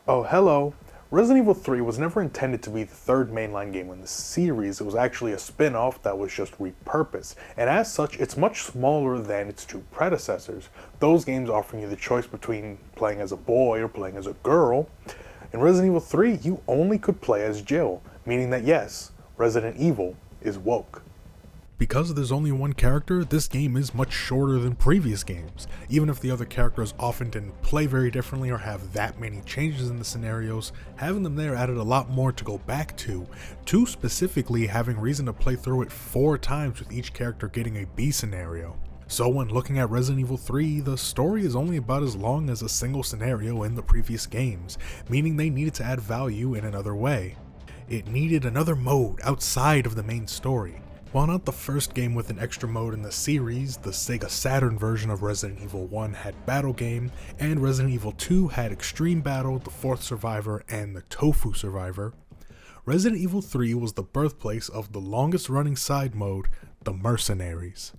Oh, hello. Resident Evil 3 was never intended to be the third mainline game in the series. It was actually a spin off that was just repurposed, and as such, it's much smaller than its two predecessors. Those games offering you the choice between playing as a boy or playing as a girl. In Resident Evil 3, you only could play as Jill, meaning that yes, Resident Evil is woke. Because there's only one character, this game is much shorter than previous games. Even if the other characters often didn't play very differently or have that many changes in the scenarios, having them there added a lot more to go back to specifically having reason to play through it 4 times with each character getting a B scenario. So when looking at Resident Evil 3, the story is only about as long as a single scenario in the previous games, meaning they needed to add value in another way. It needed another mode outside of the main story. While not the first game with an extra mode in the series, the Sega Saturn version of Resident Evil 1 had Battle Game, and Resident Evil 2 had Extreme Battle, the Fourth Survivor, and the Tofu Survivor. Resident Evil 3 was the birthplace of the longest running side mode, the Mercenaries.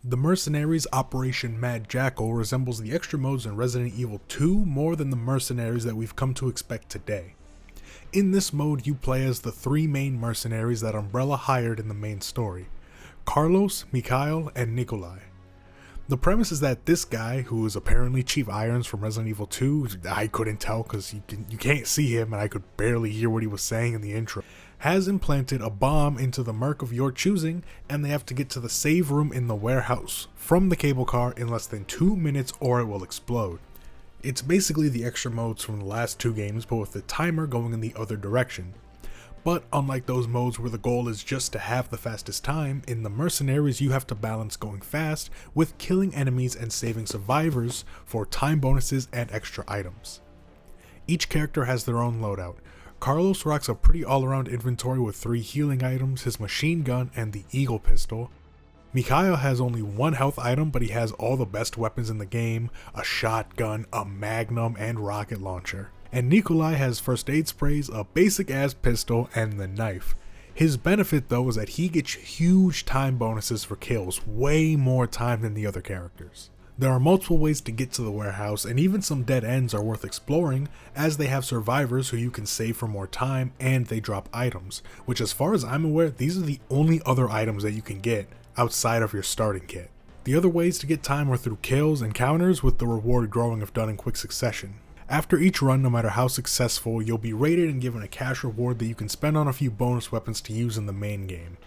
The Mercenaries Operation Mad Jackal resembles the extra modes in Resident Evil 2 more than the Mercenaries that we've come to expect today. In this mode, you play as the 3 main mercenaries that Umbrella hired in the main story: Carlos, Mikhail, and Nikolai. The premise is that this guy, who is apparently Chief Irons from Resident Evil 2, I couldn't tell because you can't see him and I could barely hear what he was saying in the intro, has implanted a bomb into the Merc of your choosing, and they have to get to the save room in the warehouse from the cable car in less than 2 minutes or it will explode. It's basically the extra modes from the last 2 games, but with the timer going in the other direction. But unlike those modes where the goal is just to have the fastest time, in the Mercenaries you have to balance going fast with killing enemies and saving survivors for time bonuses and extra items. Each character has their own loadout. Carlos rocks a pretty all-around inventory with 3 healing items, his machine gun, and the Eagle pistol. Mikhail has only 1 health item, but he has all the best weapons in the game: a shotgun, a magnum, and rocket launcher. And Nikolai has first aid sprays, a basic ass pistol, and the knife. His benefit though is that he gets huge time bonuses for kills, way more time than the other characters. There are multiple ways to get to the warehouse, and even some dead ends are worth exploring, as they have survivors who you can save for more time, and they drop items, which as far as I'm aware, these are the only other items that you can get outside of your starting kit. The other ways to get time are through kills and counters, with the reward growing if done in quick succession. After each run, no matter how successful, you'll be rated and given a cash reward that you can spend on a few bonus weapons to use in the main game.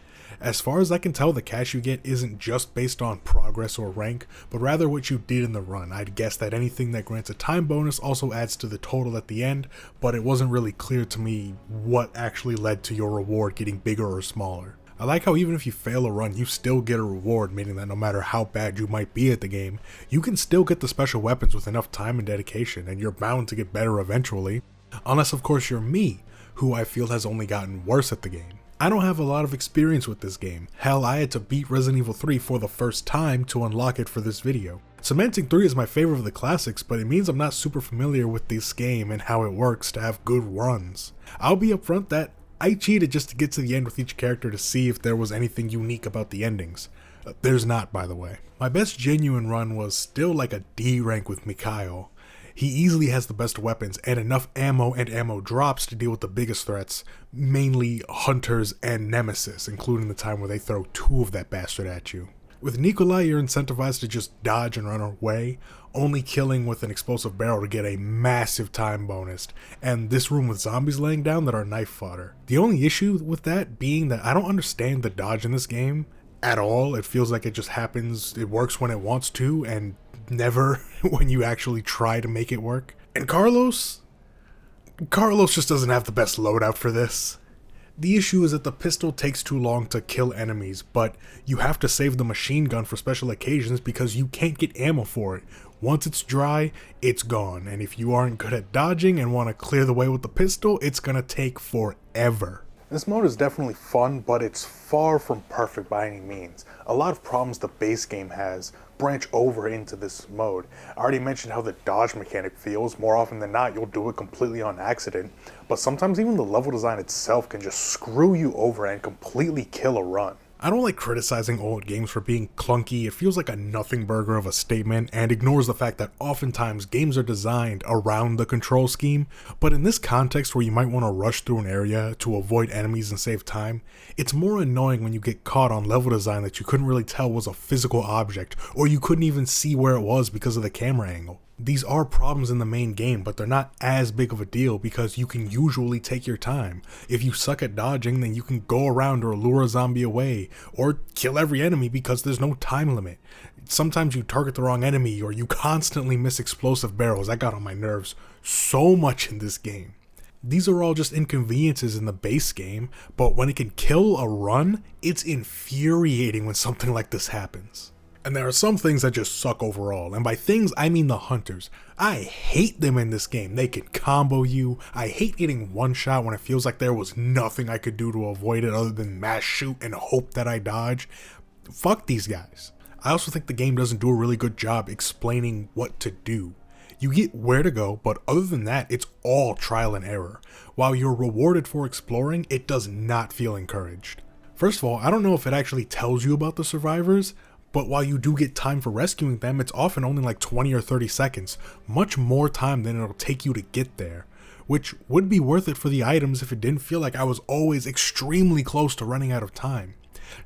As far as I can tell, the cash you get isn't just based on progress or rank, but rather what you did in the run. I'd guess that anything that grants a time bonus also adds to the total at the end, but it wasn't really clear to me what actually led to your reward getting bigger or smaller. I like how even if you fail a run, you still get a reward, meaning that no matter how bad you might be at the game, you can still get the special weapons with enough time and dedication, and you're bound to get better eventually. Unless of course you're me, who I feel has only gotten worse at the game. I don't have a lot of experience with this game. Hell, I had to beat Resident Evil 3 for the first time to unlock it for this video. Cementing 3 is my favorite of the classics, but it means I'm not super familiar with this game and how it works to have good runs. I'll be upfront that I cheated just to get to the end with each character to see if there was anything unique about the endings. There's not, by the way. My best genuine run was still like a D rank with Mikhail. He easily has the best weapons and enough ammo and ammo drops to deal with the biggest threats, mainly hunters and nemesis, including the time where they throw 2 of that bastard at you. With Nikolai, you're incentivized to just dodge and run away, only killing with an explosive barrel to get a massive time bonus, and this room with zombies laying down that are knife fodder. The only issue with that being that I don't understand the dodge in this game at all. It feels like it just happens, it works when it wants to, and never when you actually try to make it work. And Carlos just doesn't have the best loadout for this. The issue is that the pistol takes too long to kill enemies, but you have to save the machine gun for special occasions because you can't get ammo for it. Once it's dry, it's gone, and if you aren't good at dodging and want to clear the way with the pistol, it's gonna take forever. This mode is definitely fun, but it's far from perfect by any means. A lot of problems the base game has branch over into this mode. I already mentioned how the dodge mechanic feels. More often than not, you'll do it completely on accident, but sometimes even the level design itself can just screw you over and completely kill a run. I don't like criticizing old games for being clunky. It feels like a nothing burger of a statement and ignores the fact that oftentimes games are designed around the control scheme, but in this context where you might want to rush through an area to avoid enemies and save time, it's more annoying when you get caught on level design that you couldn't really tell was a physical object, or you couldn't even see where it was because of the camera angle. These are problems in the main game, but they're not as big of a deal because you can usually take your time. If you suck at dodging, then you can go around or lure a zombie away, or kill every enemy because there's no time limit. Sometimes you target the wrong enemy, or you constantly miss explosive barrels. That got on my nerves so much in this game. These are all just inconveniences in the base game, but when it can kill a run, it's infuriating when something like this happens. And there are some things that just suck overall, and by things I mean the hunters. I hate them in this game. They can combo you. I hate getting one shot when it feels like there was nothing I could do to avoid it other than mass shoot and hope that I dodge. Fuck these guys. I also think the game doesn't do a really good job explaining what to do. You get where to go, but other than that, it's all trial and error. While you're rewarded for exploring, it does not feel encouraged. First of all, I don't know if it actually tells you about the survivors, but while you do get time for rescuing them, it's often only like 20 or 30 seconds, much more time than it'll take you to get there, which would be worth it for the items if it didn't feel like I was always extremely close to running out of time.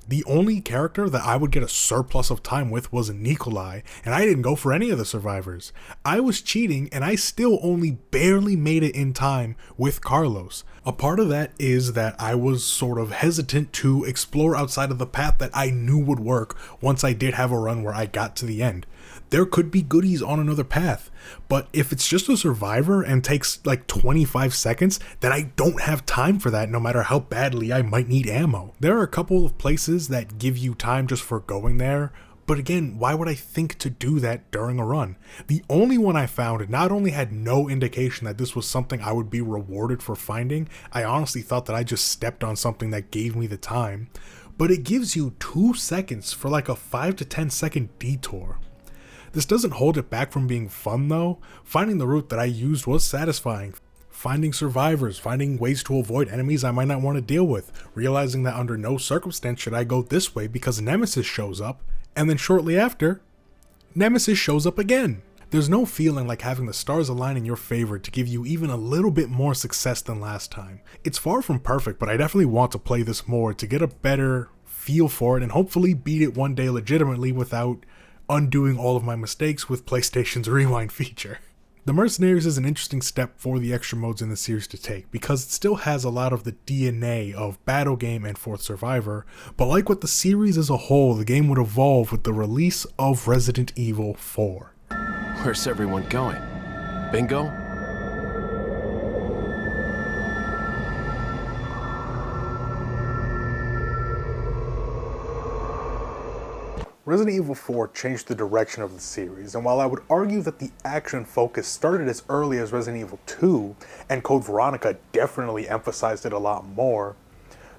The only character that I would get a surplus of time with was Nikolai, and I didn't go for any of the survivors. I was cheating, and I still only barely made it in time with Carlos. A part of that is that I was sort of hesitant to explore outside of the path that I knew would work once I did have a run where I got to the end. There could be goodies on another path, but if it's just a survivor and takes like 25 seconds, then I don't have time for that no matter how badly I might need ammo. There are a couple of places that give you time just for going there, but again, why would I think to do that during a run? The only one I found not only had no indication that this was something I would be rewarded for finding, I honestly thought that I just stepped on something that gave me the time, but it gives you 2 seconds for like a 5 to 10 second detour. This doesn't hold it back from being fun though. Finding the route that I used was satisfying. Finding survivors, finding ways to avoid enemies I might not want to deal with, realizing that under no circumstance should I go this way because Nemesis shows up, and then shortly after, Nemesis shows up again. There's no feeling like having the stars align in your favor to give you even a little bit more success than last time. It's far from perfect, but I definitely want to play this more to get a better feel for it and hopefully beat it one day legitimately without undoing all of my mistakes with PlayStation's rewind feature. The Mercenaries is an interesting step for the extra modes in the series to take because it still has a lot of the DNA of Battle Game and Fourth Survivor, but like with the series as a whole, the game would evolve with the release of Resident Evil 4. Where's everyone going? Bingo? Resident Evil 4 changed the direction of the series, and while I would argue that the action focus started as early as Resident Evil 2, and Code Veronica definitely emphasized it a lot more,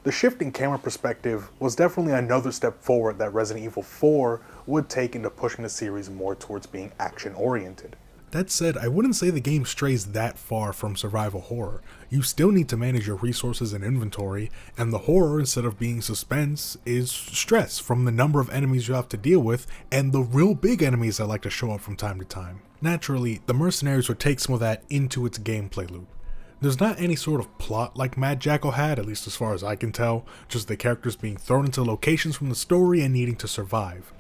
the shift in camera perspective was definitely another step forward that Resident Evil 4 would take into pushing the series more towards being action-oriented. That said, I wouldn't say the game strays that far from survival horror. You still need to manage your resources and inventory, and the horror, instead of being suspense, is stress from the number of enemies you have to deal with, and the real big enemies that like to show up from time to time. Naturally, the Mercenaries would take some of that into its gameplay loop. There's not any sort of plot like Mad Jackal had, at least as far as I can tell, just the characters being thrown into locations from the story and needing to survive.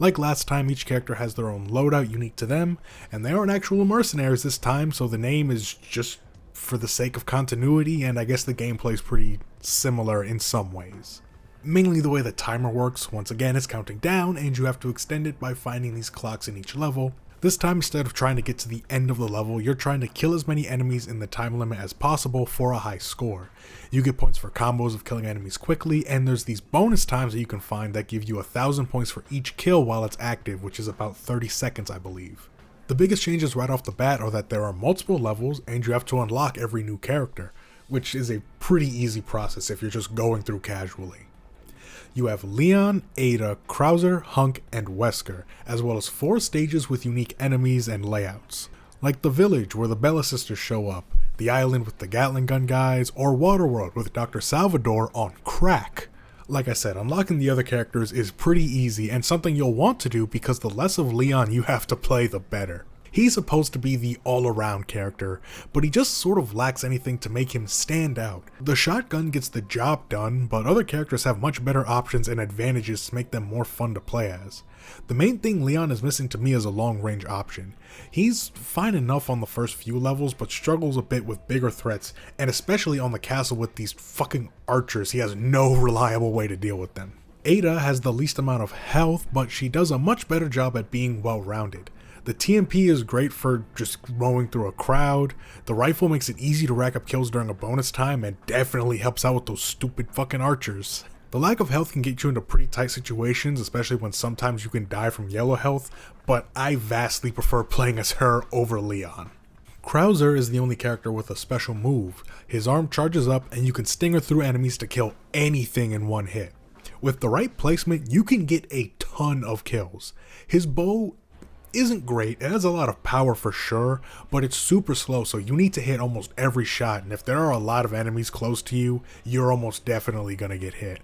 Like last time, each character has their own loadout unique to them, and they aren't actual mercenaries this time, so the name is just for the sake of continuity, and I guess the gameplay is pretty similar in some ways. Mainly the way the timer works. Once again, it's counting down, and you have to extend it by finding these clocks in each level. This time, instead of trying to get to the end of the level, you're trying to kill as many enemies in the time limit as possible for a high score. You get points for combos of killing enemies quickly, and there's these bonus times that you can find that give you 1,000 points for each kill while it's active, which is about 30 seconds I believe. The biggest changes right off the bat are that there are multiple levels and you have to unlock every new character, which is a pretty easy process if you're just going through casually. You have Leon, Ada, Krauser, Hunk, and Wesker, as well as 4 stages with unique enemies and layouts, like the village where the Bella sisters show up, the island with the Gatling gun guys, or Waterworld with Dr. Salvador on crack. Like I said, unlocking the other characters is pretty easy and something you'll want to do because the less of Leon you have to play, the better. He's supposed to be the all-around character, but he just sort of lacks anything to make him stand out. The shotgun gets the job done, but other characters have much better options and advantages to make them more fun to play as. The main thing Leon is missing to me is a long-range option. He's fine enough on the first few levels, but struggles a bit with bigger threats, and especially on the castle with these fucking archers. He has no reliable way to deal with them. Ada has the least amount of health, but she does a much better job at being well-rounded. The TMP is great for just roaming through a crowd. The rifle makes it easy to rack up kills during a bonus time and definitely helps out with those stupid fucking archers. The lack of health can get you into pretty tight situations, especially when sometimes you can die from yellow health, but I vastly prefer playing as her over Leon. Krauser is the only character with a special move. His arm charges up and you can stinger through enemies to kill anything in one hit. With the right placement, you can get a ton of kills. His bow isn't great, it has a lot of power for sure, but it's super slow, so you need to hit almost every shot, and if there are a lot of enemies close to you, you're almost definitely gonna get hit.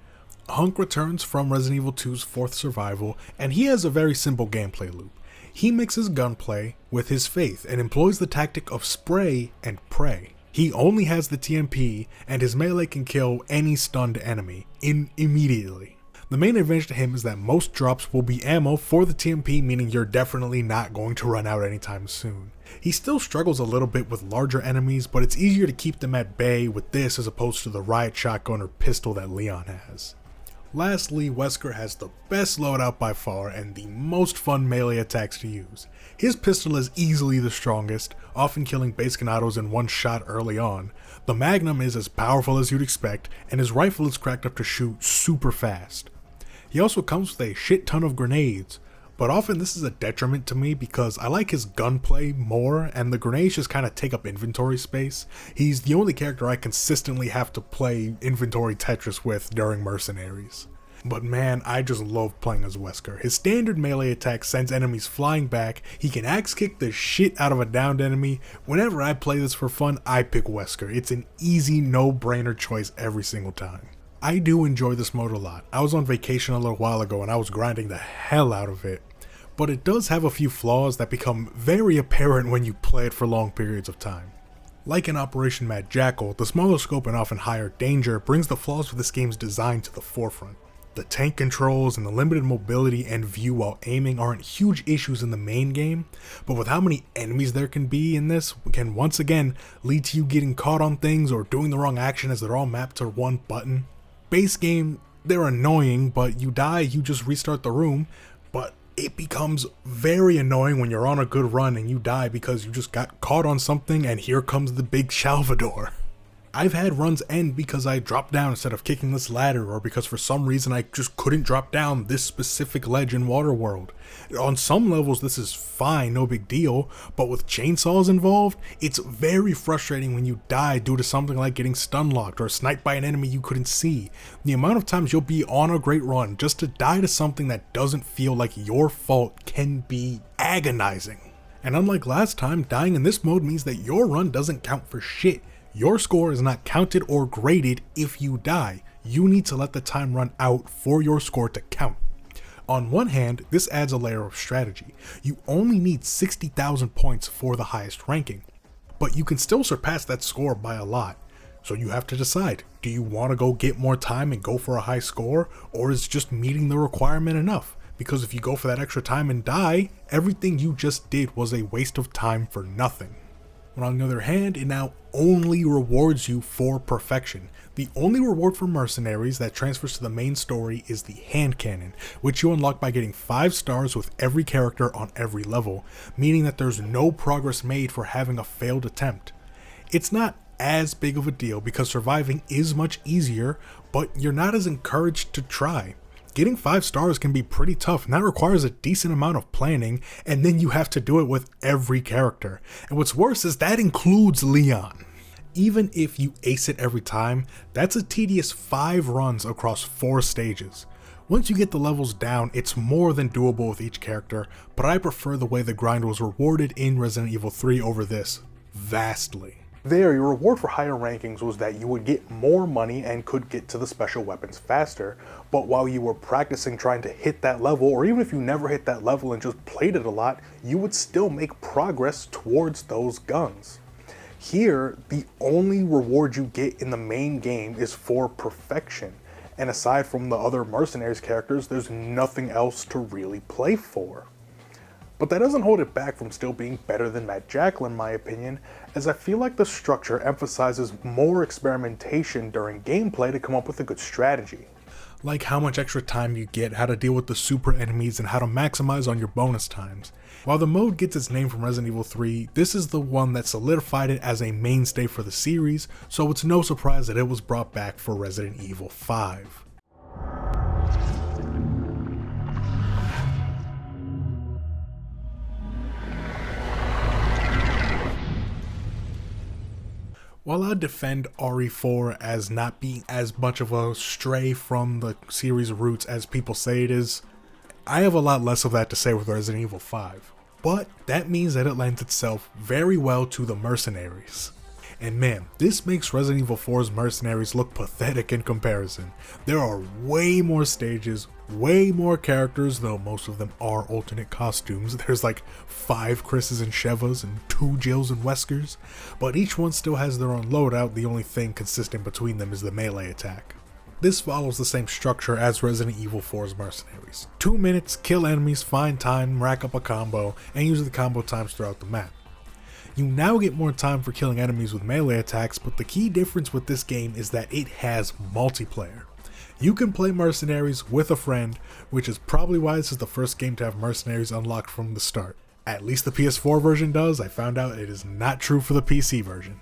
Hunk returns from Resident Evil 2's 4th survival, and he has a very simple gameplay loop. He mixes gunplay with his faith and employs the tactic of spray and pray. He only has the TMP, and his melee can kill any stunned enemy immediately. The main advantage to him is that most drops will be ammo for the TMP, meaning you're definitely not going to run out anytime soon. He still struggles a little bit with larger enemies, but it's easier to keep them at bay with this as opposed to the riot shotgun or pistol that Leon has. Lastly, Wesker has the best loadout by far and the most fun melee attacks to use. His pistol is easily the strongest, often killing base ganados in one shot early on. The Magnum is as powerful as you'd expect, and his rifle is cracked up to shoot super fast. He also comes with a shit ton of grenades, but often this is a detriment to me because I like his gunplay more and the grenades just kind of take up inventory space. He's the only character I consistently have to play inventory Tetris with during Mercenaries. But man, I just love playing as Wesker. His standard melee attack sends enemies flying back, he can axe kick the shit out of a downed enemy. Whenever I play this for fun, I pick Wesker. It's an easy no-brainer choice every single time. I do enjoy this mode a lot. I was on vacation a little while ago and I was grinding the hell out of it, but it does have a few flaws that become very apparent when you play it for long periods of time. Like in Operation Mad Jackal, the smaller scope and often higher danger brings the flaws of this game's design to the forefront. The tank controls and the limited mobility and view while aiming aren't huge issues in the main game, but with how many enemies there can be in this can once again lead to you getting caught on things or doing the wrong action as they're all mapped to one button. Base game, they're annoying, but you die, you just restart the room, but it becomes very annoying when you're on a good run and you die because you just got caught on something and here comes the big Salvador. I've had runs end because I dropped down instead of kicking this ladder, or because for some reason I just couldn't drop down this specific ledge in Waterworld. On some levels this is fine, no big deal, but with chainsaws involved, it's very frustrating when you die due to something like getting stun locked or sniped by an enemy you couldn't see. The amount of times you'll be on a great run just to die to something that doesn't feel like your fault can be agonizing. And unlike last time, dying in this mode means that your run doesn't count for shit. Your score is not counted or graded if you die. You need to let the time run out for your score to count. On one hand, this adds a layer of strategy. You only need 60,000 points for the highest ranking, but you can still surpass that score by a lot. So you have to decide, do you want to go get more time and go for a high score, or is just meeting the requirement enough? Because if you go for that extra time and die, everything you just did was a waste of time for nothing. But on the other hand, it now only rewards you for perfection. The only reward for Mercenaries that transfers to the main story is the hand cannon, which you unlock by getting 5 stars with every character on every level, meaning that there's no progress made for having a failed attempt. It's not as big of a deal because surviving is much easier, but you're not as encouraged to try. Getting 5 stars can be pretty tough, and that requires a decent amount of planning, and then you have to do it with every character. And what's worse is that includes Leon. Even if you ace it every time, that's a tedious 5 runs across 4 stages. Once you get the levels down, it's more than doable with each character, but I prefer the way the grind was rewarded in Resident Evil 3 over this, vastly. There, your reward for higher rankings was that you would get more money and could get to the special weapons faster, but while you were practicing trying to hit that level, or even if you never hit that level and just played it a lot, you would still make progress towards those guns. Here, the only reward you get in the main game is for perfection, and aside from the other Mercenaries characters, there's nothing else to really play for. But that doesn't hold it back from still being better than Matt Jackal in my opinion, as I feel like the structure emphasizes more experimentation during gameplay to come up with a good strategy. Like how much extra time you get, how to deal with the super enemies, and how to maximize on your bonus times. While the mode gets its name from Resident Evil 3, this is the one that solidified it as a mainstay for the series, so it's no surprise that it was brought back for Resident Evil 5. While I defend RE4 as not being as much of a stray from the series' roots as people say it is, I have a lot less of that to say with Resident Evil 5. But that means that it lends itself very well to the Mercenaries. And man, this makes Resident Evil 4's Mercenaries look pathetic in comparison. There are way more stages, way more characters, though most of them are alternate costumes. There's like 5 Chris's and Shevas and 2 Jills and Weskers, but each one still has their own loadout. The only thing consistent between them is the melee attack. This follows the same structure as Resident Evil 4's Mercenaries. 2 minutes, kill enemies, find time, rack up a combo, and use the combo times throughout the map. You now get more time for killing enemies with melee attacks, but the key difference with this game is that it has multiplayer. You can play Mercenaries with a friend, which is probably why this is the first game to have Mercenaries unlocked from the start. At least the PS4 version does. I found out it is not true for the PC version.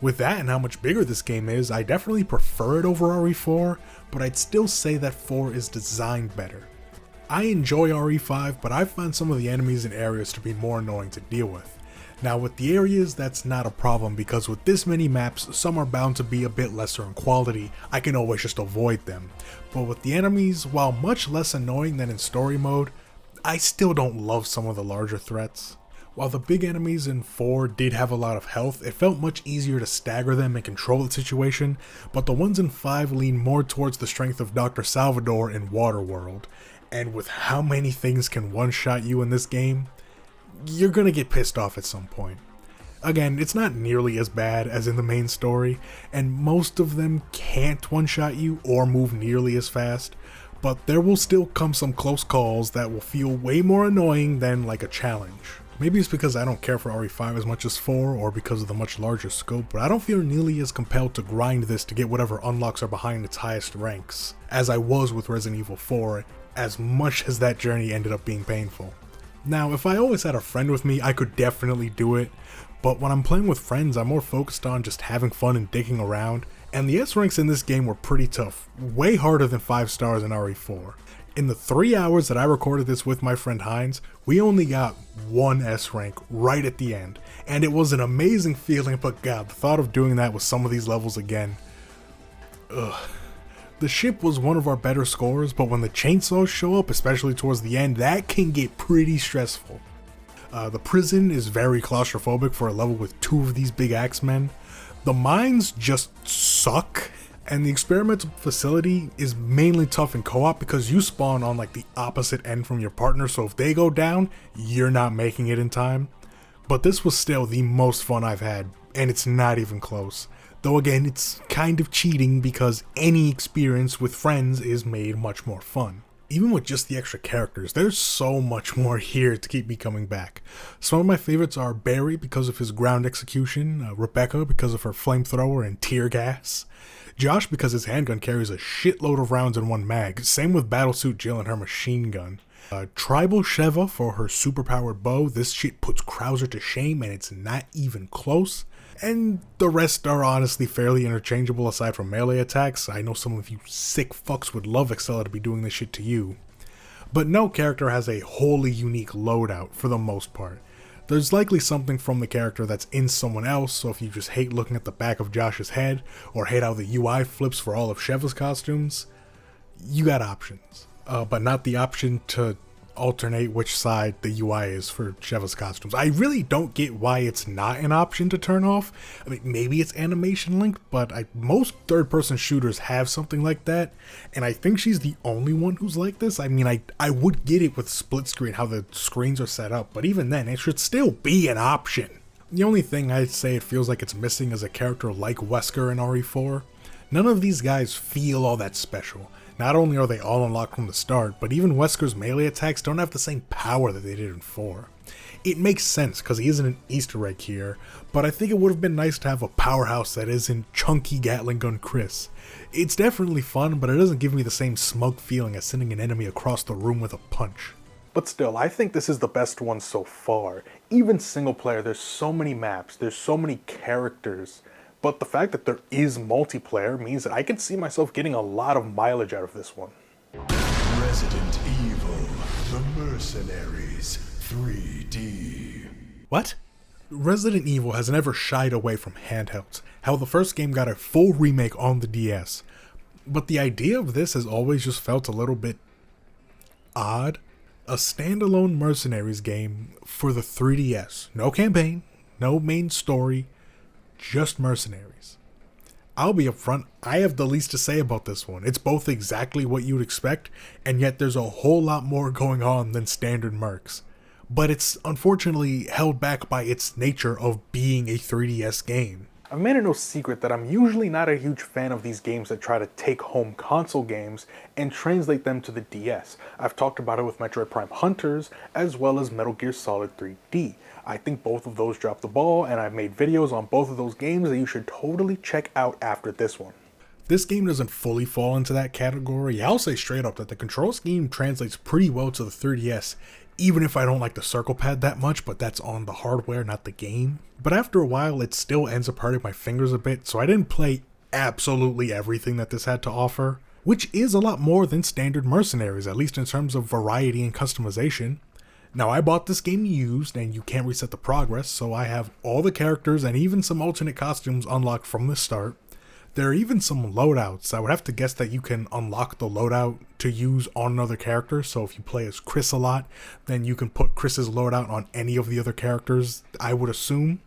With that and how much bigger this game is, I definitely prefer it over RE4, but I'd still say that 4 is designed better. I enjoy RE5, but I find some of the enemies and areas to be more annoying to deal with. Now with the areas, that's not a problem because with this many maps, some are bound to be a bit lesser in quality. I can always just avoid them. But with the enemies, while much less annoying than in story mode, I still don't love some of the larger threats. While the big enemies in 4 did have a lot of health, it felt much easier to stagger them and control the situation, but the ones in 5 lean more towards the strength of Dr. Salvador in Waterworld. And with how many things can one-shot you in this game, you're gonna get pissed off at some point. Again, it's not nearly as bad as in the main story, and most of them can't one-shot you or move nearly as fast, but there will still come some close calls that will feel way more annoying than like a challenge. Maybe it's because I don't care for RE5 as much as 4, or because of the much larger scope, but I don't feel nearly as compelled to grind this to get whatever unlocks are behind its highest ranks, as I was with Resident Evil 4, as much as that journey ended up being painful. Now, if I always had a friend with me, I could definitely do it, but when I'm playing with friends, I'm more focused on just having fun and digging around, and the S ranks in this game were pretty tough, way harder than 5 stars in RE4. In the 3 hours that I recorded this with my friend Heinz, we only got 1 S rank right at the end, and it was an amazing feeling, but god, the thought of doing that with some of these levels again, ugh. The ship was one of our better scores, but when the chainsaws show up, especially towards the end, that can get pretty stressful. The prison is very claustrophobic for a level with 2 of these big axemen. The mines just suck, and the experimental facility is mainly tough in co-op because you spawn on like the opposite end from your partner, so if they go down, you're not making it in time. But this was still the most fun I've had, and it's not even close. Though again, it's kind of cheating because any experience with friends is made much more fun. Even with just the extra characters, there's so much more here to keep me coming back. Some of my favorites are Barry because of his ground execution, Rebecca because of her flamethrower and tear gas, Josh because his handgun carries a shitload of rounds in one mag, same with Battlesuit Jill and her machine gun. Tribal Sheva for her superpowered bow, this shit puts Krauser to shame and it's not even close. And the rest are honestly fairly interchangeable aside from melee attacks. I know some of you sick fucks would love Excella to be doing this shit to you. But no character has a wholly unique loadout for the most part. There's likely something from the character that's in someone else, so if you just hate looking at the back of Josh's head, or hate how the UI flips for all of Sheva's costumes, you got options. But not the option to alternate which side the UI is for Sheva's costumes. I really don't get why it's not an option to turn off. I mean, maybe it's animation linked, but most third-person shooters have something like that, and I think she's the only one who's like this. I mean, I would get it with split screen, how the screens are set up, but even then, it should still be an option. The only thing I'd say it feels like it's missing is a character like Wesker in RE4. None of these guys feel all that special. Not only are they all unlocked from the start, but even Wesker's melee attacks don't have the same power that they did in 4. It makes sense because he isn't an Easter egg here, but I think it would have been nice to have a powerhouse that isn't chunky Gatling gun Chris. It's definitely fun, but it doesn't give me the same smug feeling as sending an enemy across the room with a punch. But still, I think this is the best one so far. Even single player, there's so many maps, there's so many characters. But the fact that there is multiplayer means that I can see myself getting a lot of mileage out of this one. Resident Evil, The Mercenaries, 3D. What? Resident Evil has never shied away from handhelds. How the first game got a full remake on the DS. But the idea of this has always just felt a little bit odd. A standalone Mercenaries game for the 3DS. No campaign, no main story, just Mercenaries. I'll be upfront, I have the least to say about this one. It's both exactly what you'd expect, and yet there's a whole lot more going on than standard Mercs. But it's unfortunately held back by its nature of being a 3DS game. I've made it no secret that I'm usually not a huge fan of these games that try to take home console games and translate them to the DS. I've talked about it with Metroid Prime Hunters, as well as Metal Gear Solid 3D. I think both of those dropped the ball, and I've made videos on both of those games that you should totally check out after this one. This game doesn't fully fall into that category. I'll say straight up that the control scheme translates pretty well to the 3DS, even if I don't like the circle pad that much, but that's on the hardware, not the game. But after a while, it still ends up hurting my fingers a bit, so I didn't play absolutely everything that this had to offer, which is a lot more than standard Mercenaries, at least in terms of variety and customization. Now, I bought this game used, and you can't reset the progress, so I have all the characters and even some alternate costumes unlocked from the start. There are even some loadouts. I would have to guess that you can unlock the loadout to use on another character, so if you play as Chris a lot, then you can put Chris's loadout on any of the other characters, I would assume.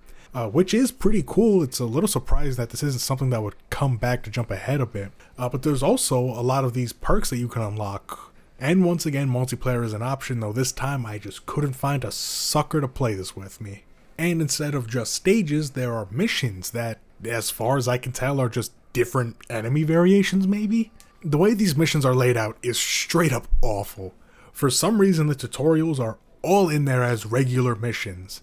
Which is pretty cool. It's a little surprised that this isn't something that would come back to jump ahead a bit. But there's also a lot of these perks that you can unlock. And once again, multiplayer is an option, though this time I just couldn't find a sucker to play this with me. And instead of just stages, there are missions that, as far as I can tell, are just different enemy variations maybe? The way these missions are laid out is straight up awful. For some reason, the tutorials are all in there as regular missions.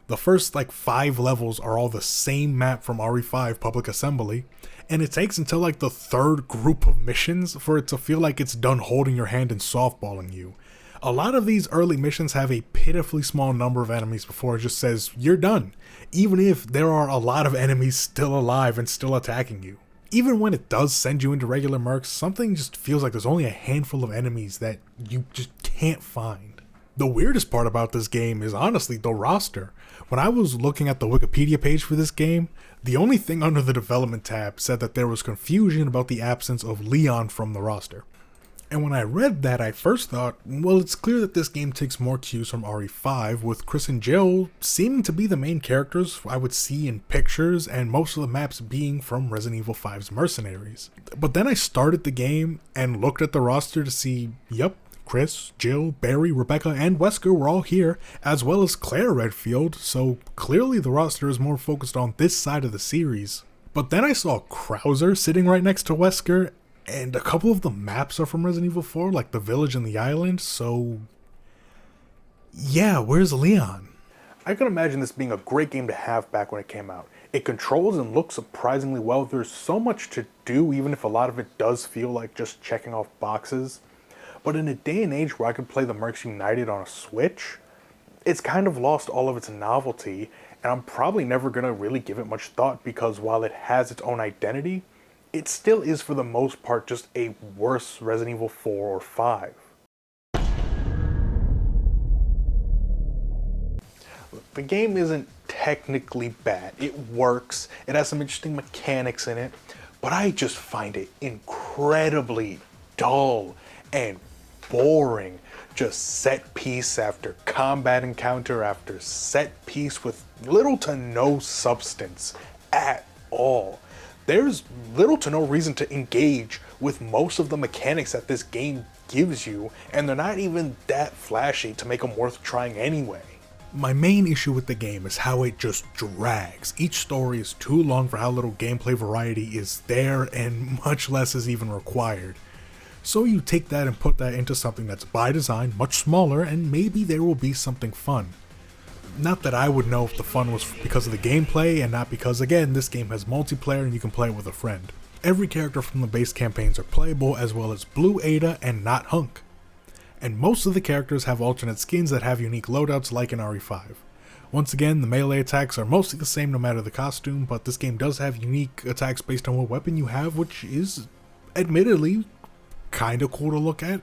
The first 5 levels are all the same map from RE5 Public Assembly, and it takes until the third group of missions for it to feel like it's done holding your hand and softballing you. A lot of these early missions have a pitifully small number of enemies before it just says, you're done, even if there are a lot of enemies still alive and still attacking you. Even when it does send you into regular mercs, something just feels like there's only a handful of enemies that you just can't find. The weirdest part about this game is honestly the roster. When I was looking at the Wikipedia page for this game, the only thing under the development tab said that there was confusion about the absence of Leon from the roster. And when I read that, I first thought, well, it's clear that this game takes more cues from RE5, with Chris and Jill seeming to be the main characters I would see in pictures, and most of the maps being from Resident Evil 5's Mercenaries. But then I started the game and looked at the roster to see, yep, Chris, Jill, Barry, Rebecca, and Wesker were all here, as well as Claire Redfield, so clearly the roster is more focused on this side of the series. But then I saw Krauser sitting right next to Wesker, and a couple of the maps are from Resident Evil 4, like the village and the island, so yeah, where's Leon? I can imagine this being a great game to have back when it came out. It controls and looks surprisingly well. There's so much to do, even if a lot of it does feel like just checking off boxes. But in a day and age where I could play the Mercs United on a Switch, it's kind of lost all of its novelty, and I'm probably never going to really give it much thought because while it has its own identity, it still is for the most part just a worse Resident Evil 4 or 5. The game isn't technically bad. It works, it has some interesting mechanics in it, but I just find it incredibly dull and boring. Just set piece after combat encounter after set piece with little to no substance at all. There's little to no reason to engage with most of the mechanics that this game gives you, and they're not even that flashy to make them worth trying anyway. My main issue with the game is how it just drags. Each story is too long for how little gameplay variety is there, and much less is even required. So you take that and put that into something that's by design much smaller, and maybe there will be something fun. Not that I would know if the fun was because of the gameplay, and not because, again, this game has multiplayer and you can play it with a friend. Every character from the base campaigns are playable, as well as Blue Ada and Not Hunk. And most of the characters have alternate skins that have unique loadouts like in RE5. Once again, the melee attacks are mostly the same no matter the costume, but this game does have unique attacks based on what weapon you have, which is, admittedly, kinda cool to look at.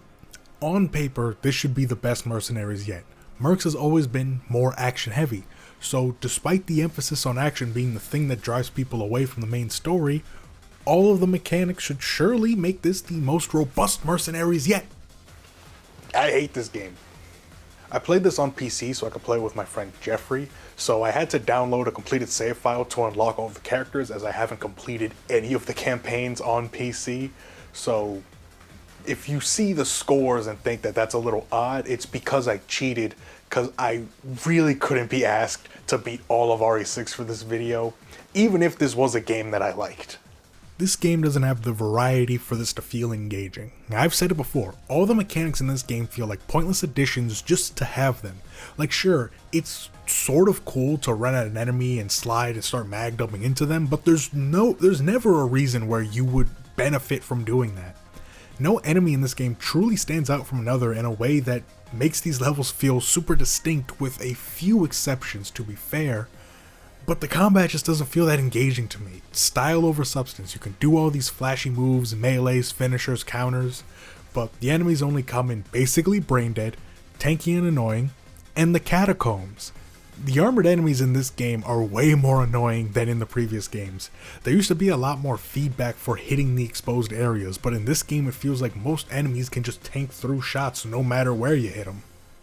On paper, this should be the best Mercenaries yet. Mercs has always been more action heavy, so despite the emphasis on action being the thing that drives people away from the main story, all of the mechanics should surely make this the most robust Mercenaries yet. I hate this game. I played this on PC so I could play with my friend Jeffrey, so I had to download a completed save file to unlock all of the characters, as I haven't completed any of the campaigns on PC. So if you see the scores and think that that's a little odd, it's because I cheated, because I really couldn't be asked to beat all of RE6 for this video, even if this was a game that I liked. This game doesn't have the variety for this to feel engaging. Now, I've said it before, all the mechanics in this game feel like pointless additions just to have them. Like, sure, it's sort of cool to run at an enemy and slide and start mag dumping into them, but there's never a reason where you would benefit from doing that. No enemy in this game truly stands out from another in a way that makes these levels feel super distinct, with a few exceptions to be fair. But the combat just doesn't feel that engaging to me. Style over substance. You can do all these flashy moves, melees, finishers, counters, but the enemies only come in basically brain dead, tanky and annoying, and the catacombs. The armored enemies in this game are way more annoying than in the previous games. There used to be a lot more feedback for hitting the exposed areas, but in this game it feels like most enemies can just tank through shots no matter where you hit them.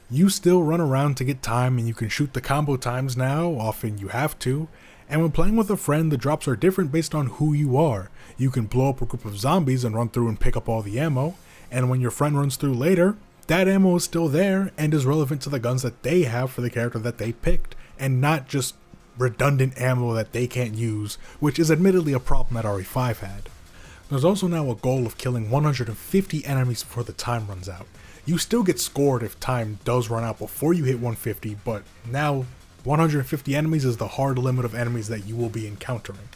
You still run around to get time, and you can shoot the combo times now, often you have to, and when playing with a friend the drops are different based on who you are. You can blow up a group of zombies and run through and pick up all the ammo, and when your friend runs through later, that ammo is still there and is relevant to the guns that they have for the character that they picked, and not just redundant ammo that they can't use, which is admittedly a problem that RE5 had. There's also now a goal of killing 150 enemies before the time runs out. You still get scored if time does run out before you hit 150, but now 150 enemies is the hard limit of enemies that you will be encountering.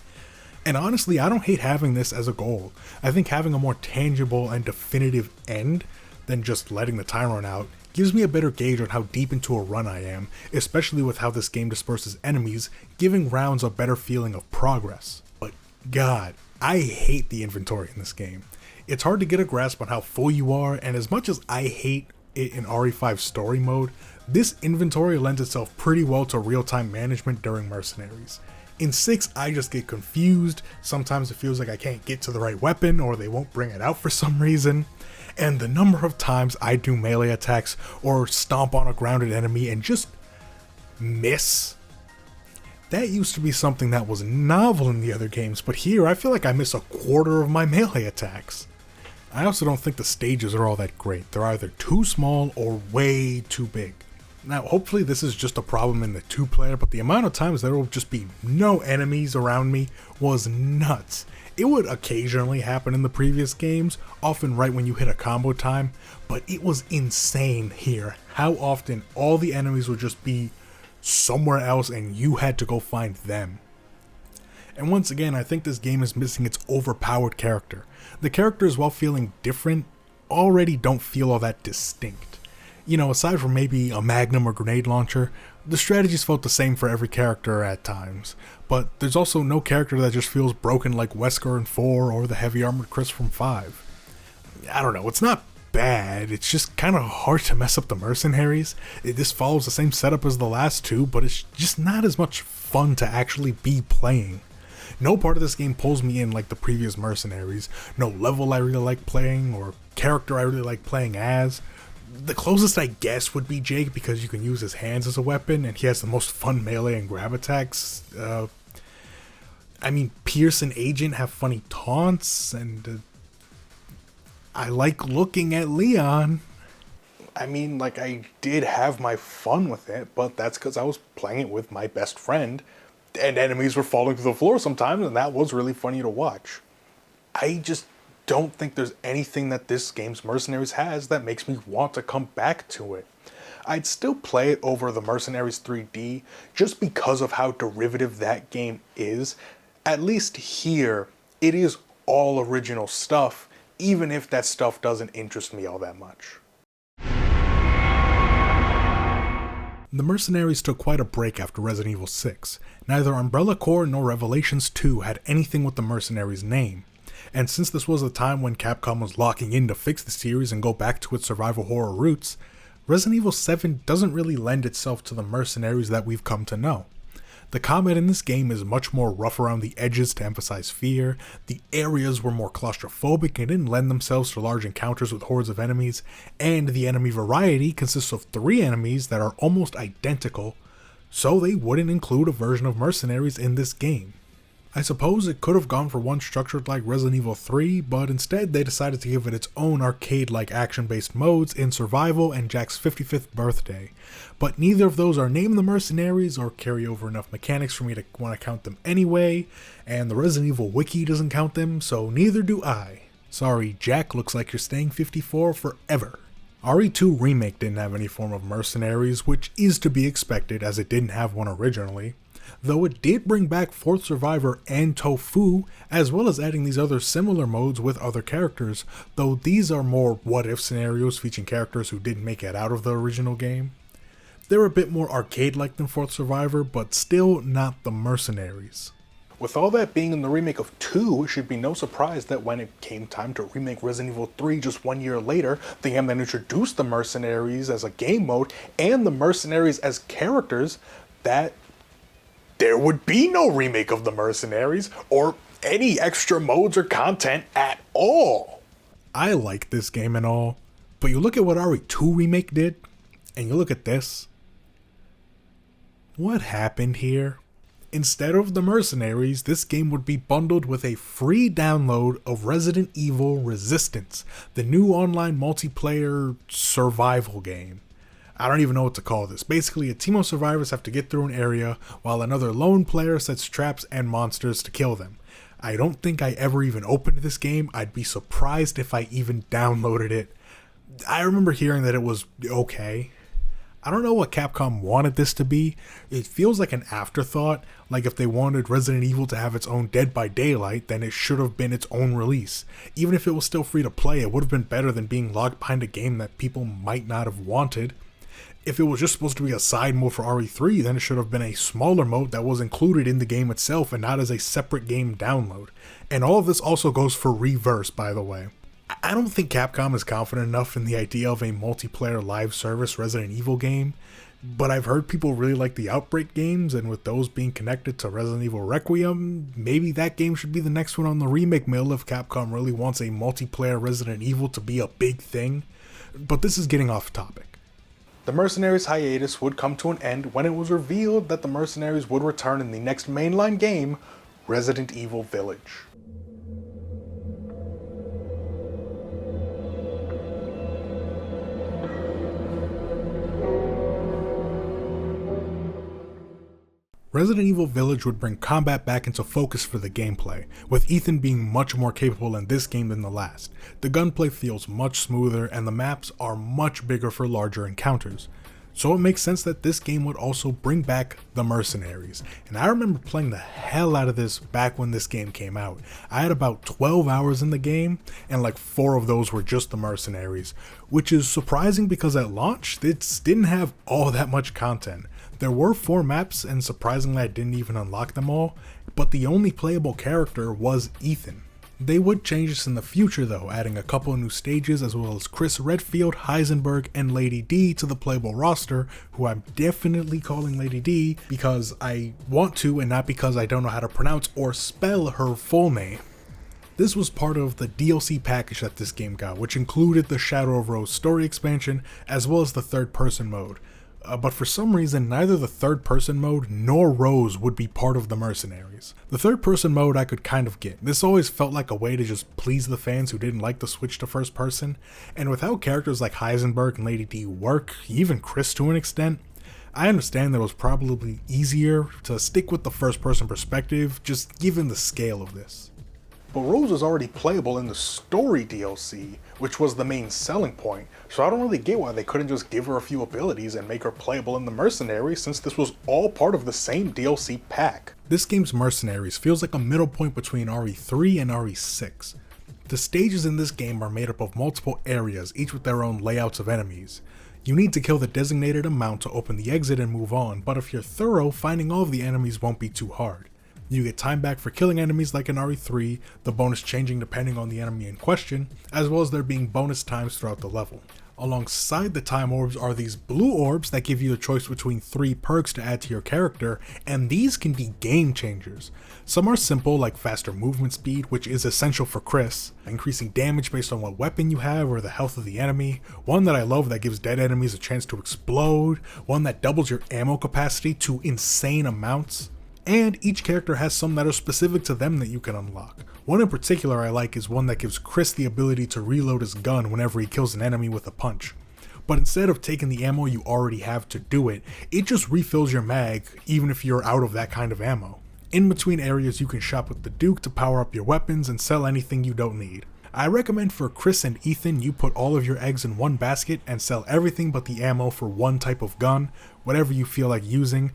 And honestly, I don't hate having this as a goal. I think having a more tangible and definitive end than just letting the time run out gives me a better gauge on how deep into a run I am, especially with how this game disperses enemies, giving rounds a better feeling of progress. But god, I hate the inventory in this game. It's hard to get a grasp on how full you are, and as much as I hate it in RE5 story mode, this inventory lends itself pretty well to real-time management during Mercenaries. In 6, I just get confused, sometimes it feels like I can't get to the right weapon or they won't bring it out for some reason, and the number of times I do melee attacks or stomp on a grounded enemy and just miss. That used to be something that was novel in the other games, but here I feel like I miss a quarter of my melee attacks. I also don't think the stages are all that great. They're either too small or way too big. Now, hopefully this is just a problem in the 2-player, but the amount of times there will just be no enemies around me was nuts. It would occasionally happen in the previous games, often right when you hit a combo time, but it was insane here how often all the enemies would just be somewhere else and you had to go find them. And once again, I think this game is missing its overpowered character. The characters, while feeling different, already don't feel all that distinct. You know, aside from maybe a magnum or grenade launcher, the strategies felt the same for every character at times. But there's also no character that just feels broken like Wesker in 4 or the heavy armored Chris from 5. I don't know, it's not bad, it's just kind of hard to mess up the Mercenaries. This follows the same setup as the last two, but it's just not as much fun to actually be playing. No part of this game pulls me in like the previous Mercenaries. No level I really like playing or character I really like playing as. The closest I guess would be Jake, because you can use his hands as a weapon and he has the most fun melee and grab attacks. I mean, Pierce and Agent have funny taunts, and I like looking at Leon. I mean, like, I did have my fun with it, but that's because I was playing it with my best friend, and enemies were falling through the floor sometimes, and that was really funny to watch. I just don't think there's anything that this game's Mercenaries has that makes me want to come back to it. I'd still play it over the Mercenaries 3D just because of how derivative that game is. At least here, it is all original stuff, even if that stuff doesn't interest me all that much. The Mercenaries took quite a break after Resident Evil 6. Neither Umbrella Corps nor Revelations 2 had anything with the Mercenaries name. And since this was a time when Capcom was locking in to fix the series and go back to its survival horror roots, Resident Evil 7 doesn't really lend itself to the Mercenaries that we've come to know. The combat in this game is much more rough around the edges to emphasize fear, the areas were more claustrophobic and didn't lend themselves to large encounters with hordes of enemies, and the enemy variety consists of 3 enemies that are almost identical, so they wouldn't include a version of Mercenaries in this game. I suppose it could have gone for one structured like Resident Evil 3, but instead they decided to give it its own arcade-like action-based modes in Survival and Jack's 55th birthday. But neither of those are named the Mercenaries or carry over enough mechanics for me to want to count them anyway, and the Resident Evil wiki doesn't count them, so neither do I. Sorry, Jack, looks like you're staying 54 forever. RE2 Remake didn't have any form of Mercenaries, which is to be expected as it didn't have one originally. Though it did bring back 4th Survivor and Tofu, as well as adding these other similar modes with other characters, though these are more what-if scenarios featuring characters who didn't make it out of the original game. They're a bit more arcade-like than 4th Survivor, but still not the Mercenaries. With all that being in the remake of 2, it should be no surprise that when it came time to remake Resident Evil 3 just 1 year later, the game that introduced the Mercenaries as a game mode and the Mercenaries as characters, that there would be no remake of the Mercenaries or any extra modes or content at all. I like this game and all, but you look at what RE2 Remake did, and you look at this. What happened here? Instead of the Mercenaries, this game would be bundled with a free download of Resident Evil Resistance, the new online multiplayer survival game. I don't even know what to call this. Basically, a team of survivors have to get through an area while another lone player sets traps and monsters to kill them. I don't think I ever even opened this game. I'd be surprised if I even downloaded it. I remember hearing that it was okay. I don't know what Capcom wanted this to be. It feels like an afterthought, like if they wanted Resident Evil to have its own Dead by Daylight, then it should have been its own release. Even if it was still free to play, it would have been better than being locked behind a game that people might not have wanted. If it was just supposed to be a side mode for RE3, then it should have been a smaller mode that was included in the game itself and not as a separate game download. And all of this also goes for Reverse, by the way. I don't think Capcom is confident enough in the idea of a multiplayer live service Resident Evil game, but I've heard people really like the Outbreak games, and with those being connected to Resident Evil Requiem, maybe that game should be the next one on the remake mill if Capcom really wants a multiplayer Resident Evil to be a big thing. But this is getting off topic. The Mercenaries hiatus would come to an end when it was revealed that the Mercenaries would return in the next mainline game, Resident Evil Village. Resident Evil Village would bring combat back into focus for the gameplay, with Ethan being much more capable in this game than the last. The gunplay feels much smoother and the maps are much bigger for larger encounters. So it makes sense that this game would also bring back the Mercenaries. And I remember playing the hell out of this back when this game came out. I had about 12 hours in the game, and like 4 of those were just the Mercenaries, which is surprising because at launch, it didn't have all that much content. There were 4 maps, and surprisingly I didn't even unlock them all, but the only playable character was Ethan. They would change this in the future though, adding a couple of new stages as well as Chris Redfield, Heisenberg, and Lady D to the playable roster, who I'm definitely calling Lady D because I want to and not because I don't know how to pronounce or spell her full name. This was part of the DLC package that this game got, which included the Shadow of Rose story expansion as well as the third person mode. But for some reason, neither the third person mode nor Rose would be part of the Mercenaries. The third person mode I could kind of get. This always felt like a way to just please the fans who didn't like the switch to first person, and with how characters like Heisenberg and Lady D work, even Chris to an extent, I understand that it was probably easier to stick with the first person perspective, just given the scale of this. But Rose is already playable in the story DLC, which was the main selling point, so I don't really get why they couldn't just give her a few abilities and make her playable in the Mercenaries, since this was all part of the same DLC pack. This game's Mercenaries feels like a middle point between RE3 and RE6. The stages in this game are made up of multiple areas, each with their own layouts of enemies. You need to kill the designated amount to open the exit and move on, but if you're thorough, finding all of the enemies won't be too hard. You get time back for killing enemies like in RE3, the bonus changing depending on the enemy in question, as well as there being bonus times throughout the level. Alongside the time orbs are these blue orbs that give you the choice between 3 perks to add to your character, and these can be game changers. Some are simple, like faster movement speed, which is essential for Chris, increasing damage based on what weapon you have or the health of the enemy, one that I love that gives dead enemies a chance to explode, one that doubles your ammo capacity to insane amounts, and each character has some that are specific to them that you can unlock. One in particular I like is one that gives Chris the ability to reload his gun whenever he kills an enemy with a punch. But instead of taking the ammo you already have to do it, it just refills your mag even if you're out of that kind of ammo. In between areas you can shop with the Duke to power up your weapons and sell anything you don't need. I recommend for Chris and Ethan you put all of your eggs in one basket and sell everything but the ammo for one type of gun, whatever you feel like using.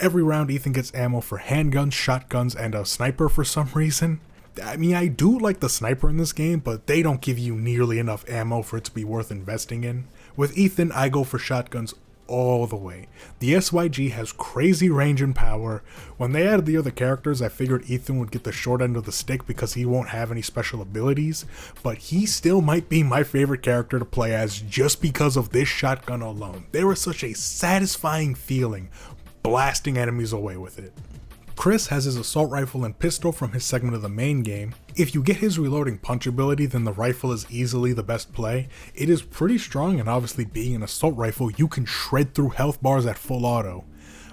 Every round Ethan gets ammo for handguns, shotguns, and a sniper for some reason. I mean, I do like the sniper in this game, but they don't give you nearly enough ammo for it to be worth investing in. With Ethan, I go for shotguns all the way. The SYG has crazy range and power. When they added the other characters, I figured Ethan would get the short end of the stick because he won't have any special abilities, but he still might be my favorite character to play as just because of this shotgun alone. There was such a satisfying feeling blasting enemies away with it. Chris has his assault rifle and pistol from his segment of the main game. If you get his reloading punch ability, then the rifle is easily the best play. It is pretty strong, and obviously being an assault rifle, you can shred through health bars at full auto.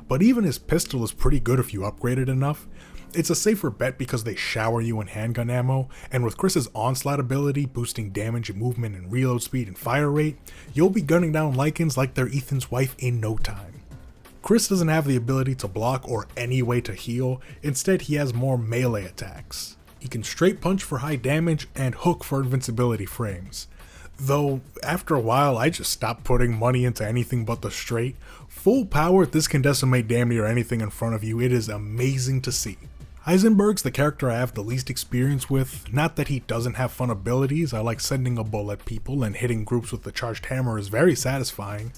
But even his pistol is pretty good if you upgrade it enough. It's a safer bet because they shower you in handgun ammo, and with Chris's onslaught ability boosting damage and movement and reload speed and fire rate, you'll be gunning down Lycans like they're Ethan's wife in no time. Chris doesn't have the ability to block or any way to heal, instead he has more melee attacks. He can straight punch for high damage and hook for invincibility frames. Though, after a while I just stopped putting money into anything but the straight. Full power, this can decimate damn near anything in front of you, it is amazing to see. Heisenberg's the character I have the least experience with, not that he doesn't have fun abilities, I like sending a bullet at people and hitting groups with the charged hammer is very satisfying.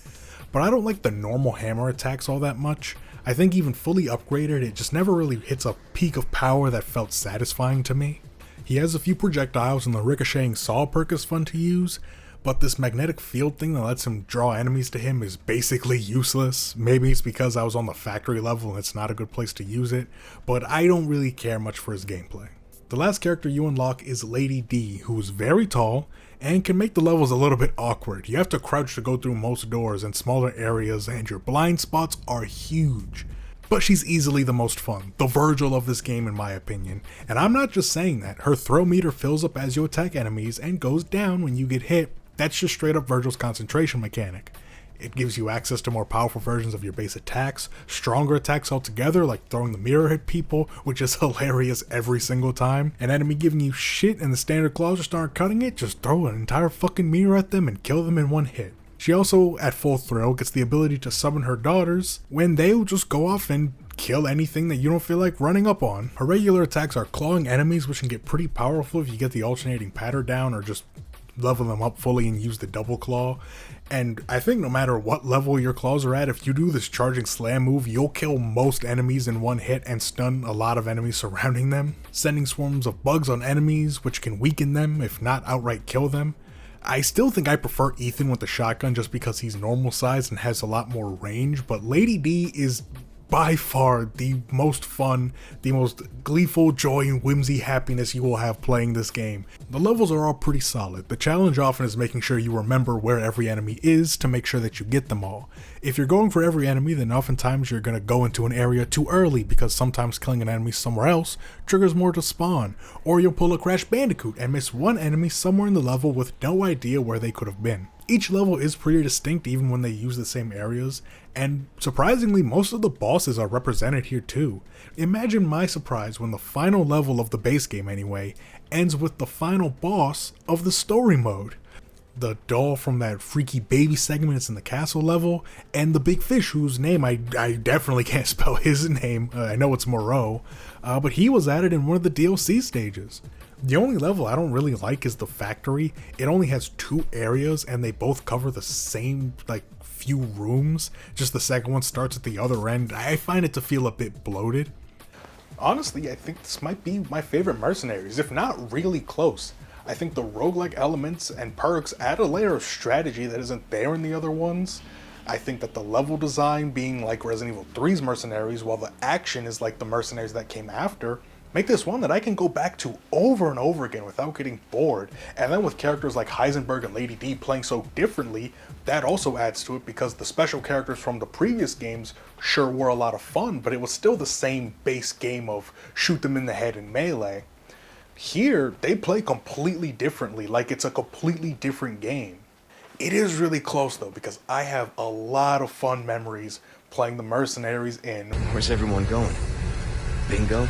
But I don't like the normal hammer attacks all that much. I think even fully upgraded, it just never really hits a peak of power that felt satisfying to me. He has a few projectiles and the ricocheting saw perk is fun to use, but this magnetic field thing that lets him draw enemies to him is basically useless. Maybe it's because I was on the factory level and it's not a good place to use it, but I don't really care much for his gameplay. The last character you unlock is Lady D, who is very tall and can make the levels a little bit awkward. You have to crouch to go through most doors and smaller areas, and your blind spots are huge. But she's easily the most fun, the Virgil of this game in my opinion. And I'm not just saying that, her throw meter fills up as you attack enemies and goes down when you get hit. That's just straight up Virgil's concentration mechanic. It gives you access to more powerful versions of your base attacks, stronger attacks altogether, like throwing the mirror at people, which is hilarious every single time. An enemy giving you shit and the standard claws just aren't cutting it, just throw an entire fucking mirror at them and kill them in one hit. She also, at full throw, gets the ability to summon her daughters, when they'll just go off and kill anything that you don't feel like running up on. Her regular attacks are clawing enemies, which can get pretty powerful if you get the alternating pattern down or just level them up fully and use the double claw. And I think no matter what level your claws are at, if you do this charging slam move, you'll kill most enemies in one hit and stun a lot of enemies surrounding them, sending swarms of bugs on enemies, which can weaken them, if not outright kill them. I still think I prefer Ethan with the shotgun just because he's normal sized and has a lot more range, but Lady D is by far the most fun, the most gleeful joy and whimsy happiness you will have playing this game. The levels are all pretty solid. The challenge often is making sure you remember where every enemy is to make sure that you get them all. If you're going for every enemy, then oftentimes you're going to go into an area too early because sometimes killing an enemy somewhere else triggers more to spawn, or you'll pull a Crash Bandicoot and miss one enemy somewhere in the level with no idea where they could have been. Each level is pretty distinct even when they use the same areas, and surprisingly most of the bosses are represented here too. Imagine my surprise when the final level of the base game anyway ends with the final boss of the story mode. The doll from that freaky baby segment is in the castle level, and the big fish whose name I definitely can't spell his name, I know it's Moreau, but he was added in one of the DLC stages. The only level I don't really like is the factory. It only has 2 areas and they both cover the same few rooms, just the second one starts at the other end. I find it to feel a bit bloated. Honestly, I think this might be my favorite Mercenaries, if not really close. I think the roguelike elements and perks add a layer of strategy that isn't there in the other ones. I think that the level design being like Resident Evil 3's Mercenaries, while the action is like the Mercenaries that came after, make this one that I can go back to over and over again without getting bored. And then with characters like Heisenberg and Lady D playing so differently, that also adds to it because the special characters from the previous games sure were a lot of fun, but it was still the same base game of shoot them in the head in melee. Here, they play completely differently, like it's a completely different game. It is really close though, because I have a lot of fun memories playing the Mercenaries in... Where's everyone going? Bingo?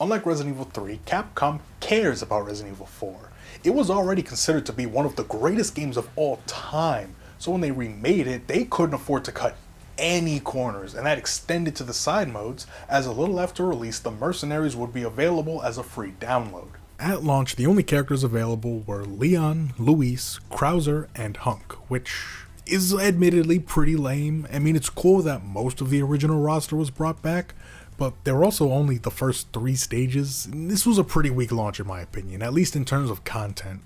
Unlike Resident Evil 3, Capcom cares about Resident Evil 4. It was already considered to be one of the greatest games of all time, so when they remade it, they couldn't afford to cut any corners, and that extended to the side modes, as a little after release, the Mercenaries would be available as a free download. At launch, the only characters available were Leon, Luis, Krauser, and Hunk, which is admittedly pretty lame. I mean, it's cool that most of the original roster was brought back, but there were also only the first 3 stages. This was a pretty weak launch in my opinion, at least in terms of content.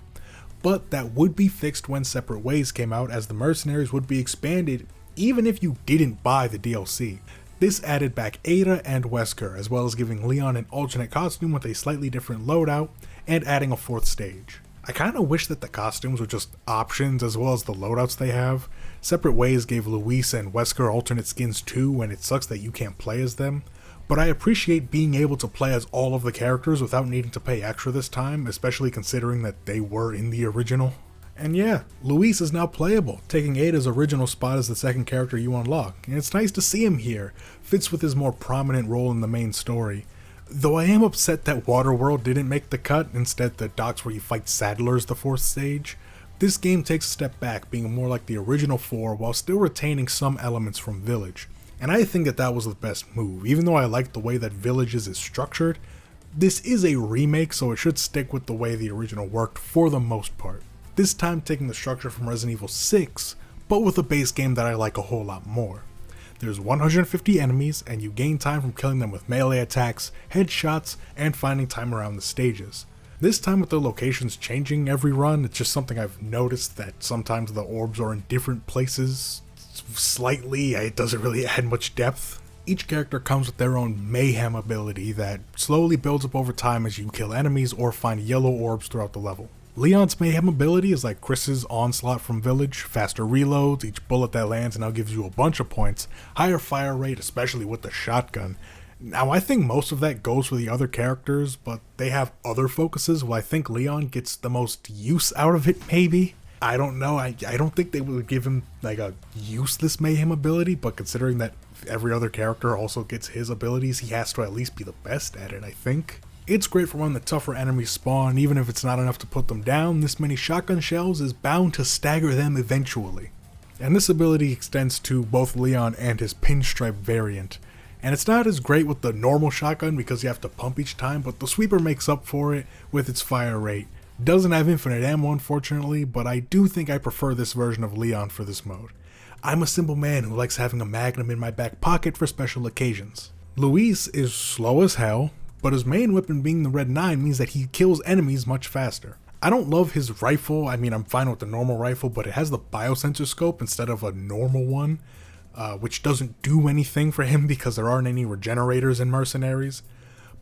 But that would be fixed when Separate Ways came out, as the Mercenaries would be expanded even if you didn't buy the DLC. This added back Ada and Wesker, as well as giving Leon an alternate costume with a slightly different loadout, and adding a 4th stage. I kinda wish that the costumes were just options as well as the loadouts they have. Separate Ways gave Luis and Wesker alternate skins too, and it sucks that you can't play as them. But I appreciate being able to play as all of the characters without needing to pay extra this time, especially considering that they were in the original. And yeah, Luis is now playable, taking Ada's original spot as the second character you unlock, and it's nice to see him here, fits with his more prominent role in the main story. Though I am upset that Waterworld didn't make the cut, instead the docks where you fight Saddler's the 4th stage. This game takes a step back, being more like the original 4 while still retaining some elements from Village. And I think that that was the best move. Even though I like the way that Villages is structured, this is a remake, so it should stick with the way the original worked for the most part. This time taking the structure from Resident Evil 6, but with a base game that I like a whole lot more. There's 150 enemies, and you gain time from killing them with melee attacks, headshots, and finding time around the stages. This time with the locations changing every run, it's just something I've noticed that sometimes the orbs are in different places. Slightly, it doesn't really add much depth. Each character comes with their own mayhem ability that slowly builds up over time as you kill enemies or find yellow orbs throughout the level. Leon's mayhem ability is like Chris's onslaught from Village, faster reloads, each bullet that lands now gives you a bunch of points, higher fire rate, especially with the shotgun. Now I think most of that goes for the other characters, but they have other focuses, while I think Leon gets the most use out of it maybe. I don't know, I don't think they would give him like a useless mayhem ability, but considering that every other character also gets his abilities, he has to at least be the best at it, I think. It's great for when the tougher enemies spawn, even if it's not enough to put them down, this many shotgun shells is bound to stagger them eventually. And this ability extends to both Leon and his pinstripe variant. And it's not as great with the normal shotgun because you have to pump each time, but the sweeper makes up for it with its fire rate. Doesn't have infinite ammo unfortunately, but I do think I prefer this version of Leon for this mode. I'm a simple man who likes having a magnum in my back pocket for special occasions. Luis is slow as hell, but his main weapon being the Red 9 means that he kills enemies much faster. I don't love his rifle. I mean, I'm fine with the normal rifle, but it has the biosensor scope instead of a normal one, which doesn't do anything for him because there aren't any regenerators in Mercenaries.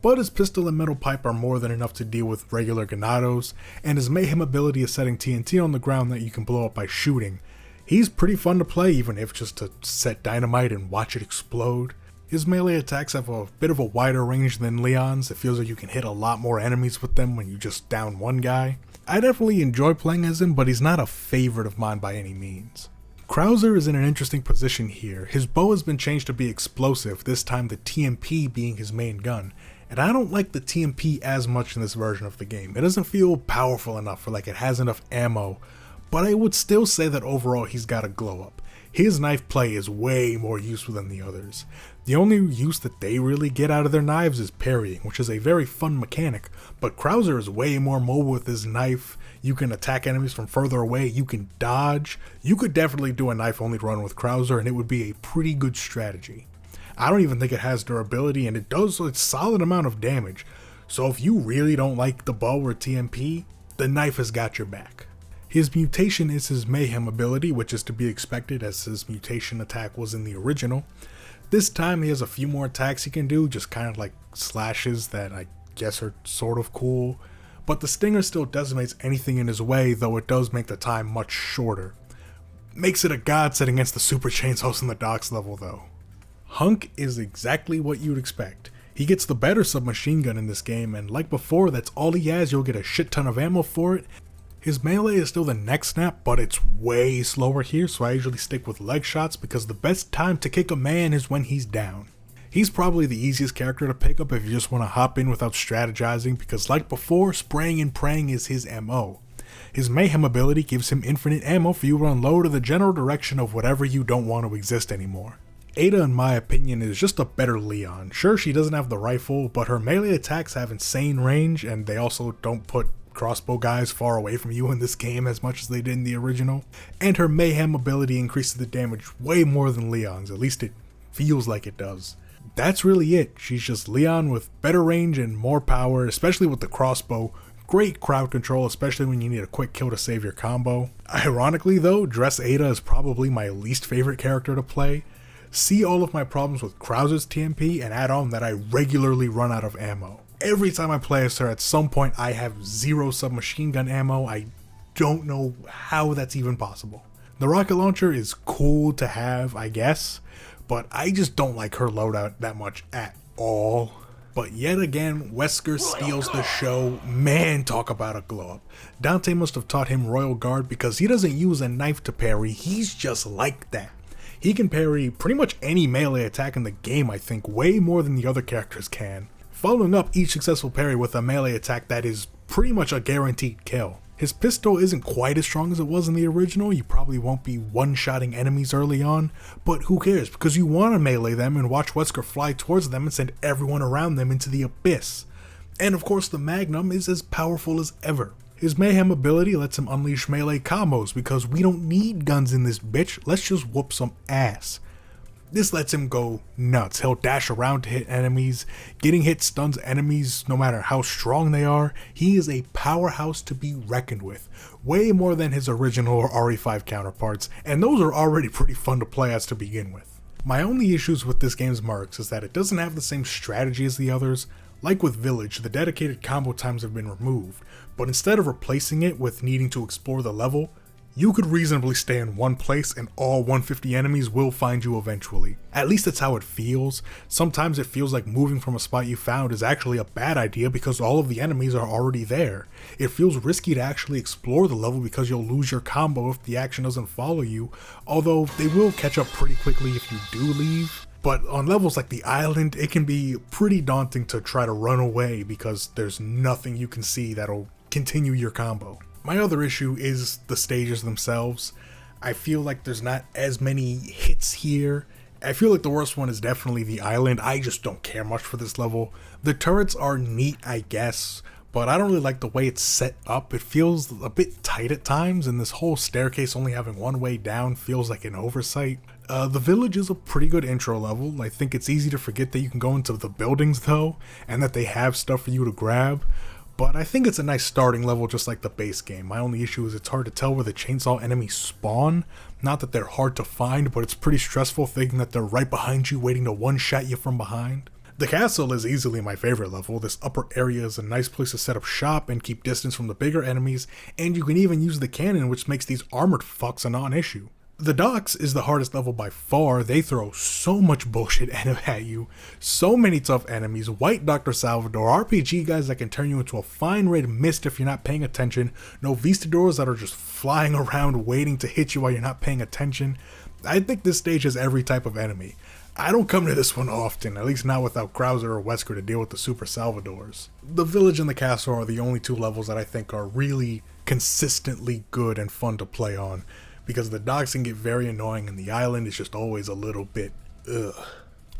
But his pistol and metal pipe are more than enough to deal with regular Ganados, and his mayhem ability is setting TNT on the ground that you can blow up by shooting. He's pretty fun to play, even if just to set dynamite and watch it explode. His melee attacks have a bit of a wider range than Leon's. It feels like you can hit a lot more enemies with them when you just down one guy. I definitely enjoy playing as him, but he's not a favorite of mine by any means. Krauser is in an interesting position here. His bow has been changed to be explosive, this time the TMP being his main gun. And I don't like the TMP as much in this version of the game. It doesn't feel powerful enough, or like it has enough ammo, but I would still say that overall he's got a glow up. His knife play is way more useful than the others. The only use that they really get out of their knives is parrying, which is a very fun mechanic, but Krauser is way more mobile with his knife. You can attack enemies from further away, you can dodge. You could definitely do a knife only run with Krauser and it would be a pretty good strategy. I don't even think it has durability, and it does a solid amount of damage. So if you really don't like the bow or TMP, the knife has got your back. His mutation is his mayhem ability, which is to be expected as his mutation attack was in the original. This time he has a few more attacks he can do, just kind of like slashes that I guess are sort of cool. But the stinger still decimates anything in his way, though it does make the time much shorter. Makes it a godsend against the super chainsaws in the docks level though. Hunk is exactly what you'd expect. He gets the better submachine gun in this game, and like before, that's all he has. You'll get a shit ton of ammo for it. His melee is still the neck snap, but it's way slower here, so I usually stick with leg shots because the best time to kick a man is when he's down. He's probably the easiest character to pick up if you just want to hop in without strategizing, because like before, spraying and praying is his MO. His mayhem ability gives him infinite ammo for you to unload in the general direction of whatever you don't want to exist anymore. Ada, in my opinion, is just a better Leon. Sure, she doesn't have the rifle, but her melee attacks have insane range, and they also don't put crossbow guys far away from you in this game as much as they did in the original. And her mayhem ability increases the damage way more than Leon's, at least it feels like it does. That's really it. She's just Leon with better range and more power, especially with the crossbow. Great crowd control, especially when you need a quick kill to save your combo. Ironically though, Dress Ada is probably my least favorite character to play. See all of my problems with Krauser's TMP and add on that I regularly run out of ammo. Every time I play as her, at some point I have 0 submachine gun ammo. I don't know how that's even possible. The rocket launcher is cool to have, I guess, but I just don't like her loadout that much at all. But yet again, Wesker steals the show. Man, talk about a glow up. Dante must have taught him Royal Guard because he doesn't use a knife to parry, he's just like that. He can parry pretty much any melee attack in the game, I think, way more than the other characters can, following up each successful parry with a melee attack that is pretty much a guaranteed kill. His pistol isn't quite as strong as it was in the original. You probably won't be one-shotting enemies early on, but who cares, because you want to melee them and watch Wesker fly towards them and send everyone around them into the abyss. And of course the Magnum is as powerful as ever. His mayhem ability lets him unleash melee combos because we don't need guns in this bitch, let's just whoop some ass. This lets him go nuts. He'll dash around to hit enemies. Getting hit stuns enemies no matter how strong they are. He is a powerhouse to be reckoned with. Way more than his original RE5 counterparts, and those are already pretty fun to play as to begin with. My only issues with this game's marks is that it doesn't have the same strategy as the others. Like with Village, the dedicated combo times have been removed, but instead of replacing it with needing to explore the level, you could reasonably stay in one place and all 150 enemies will find you eventually. At least that's how it feels. Sometimes it feels like moving from a spot you found is actually a bad idea because all of the enemies are already there. It feels risky to actually explore the level because you'll lose your combo if the action doesn't follow you, although they will catch up pretty quickly if you do leave. But on levels like the island, it can be pretty daunting to try to run away because there's nothing you can see that'll continue your combo. My other issue is the stages themselves. I feel like there's not as many hits here. I feel like the worst one is definitely the island. I just don't care much for this level. The turrets are neat, I guess, but I don't really like the way it's set up. It feels a bit tight at times, and this whole staircase only having one way down feels like an oversight. The village is a pretty good intro level. I think it's easy to forget that you can go into the buildings though, and that they have stuff for you to grab. But I think it's a nice starting level just like the base game. My only issue is it's hard to tell where the chainsaw enemies spawn. Not that they're hard to find, but it's pretty stressful thinking that they're right behind you waiting to one-shot you from behind. The castle is easily my favorite level. This upper area is a nice place to set up shop and keep distance from the bigger enemies, and you can even use the cannon, which makes these armored fucks a non-issue. The docks is the hardest level by far. They throw so much bullshit at you, so many tough enemies, white Dr. Salvador, RPG guys that can turn you into a fine red mist if you're not paying attention, no Vistadors that are just flying around waiting to hit you while you're not paying attention. I think this stage has every type of enemy. I don't come to this one often, at least not without Krauser or Wesker to deal with the Super Salvadors. The village and the castle are the only two levels that I think are really consistently good and fun to play on, because the docks can get very annoying and the island is just always a little bit ugh.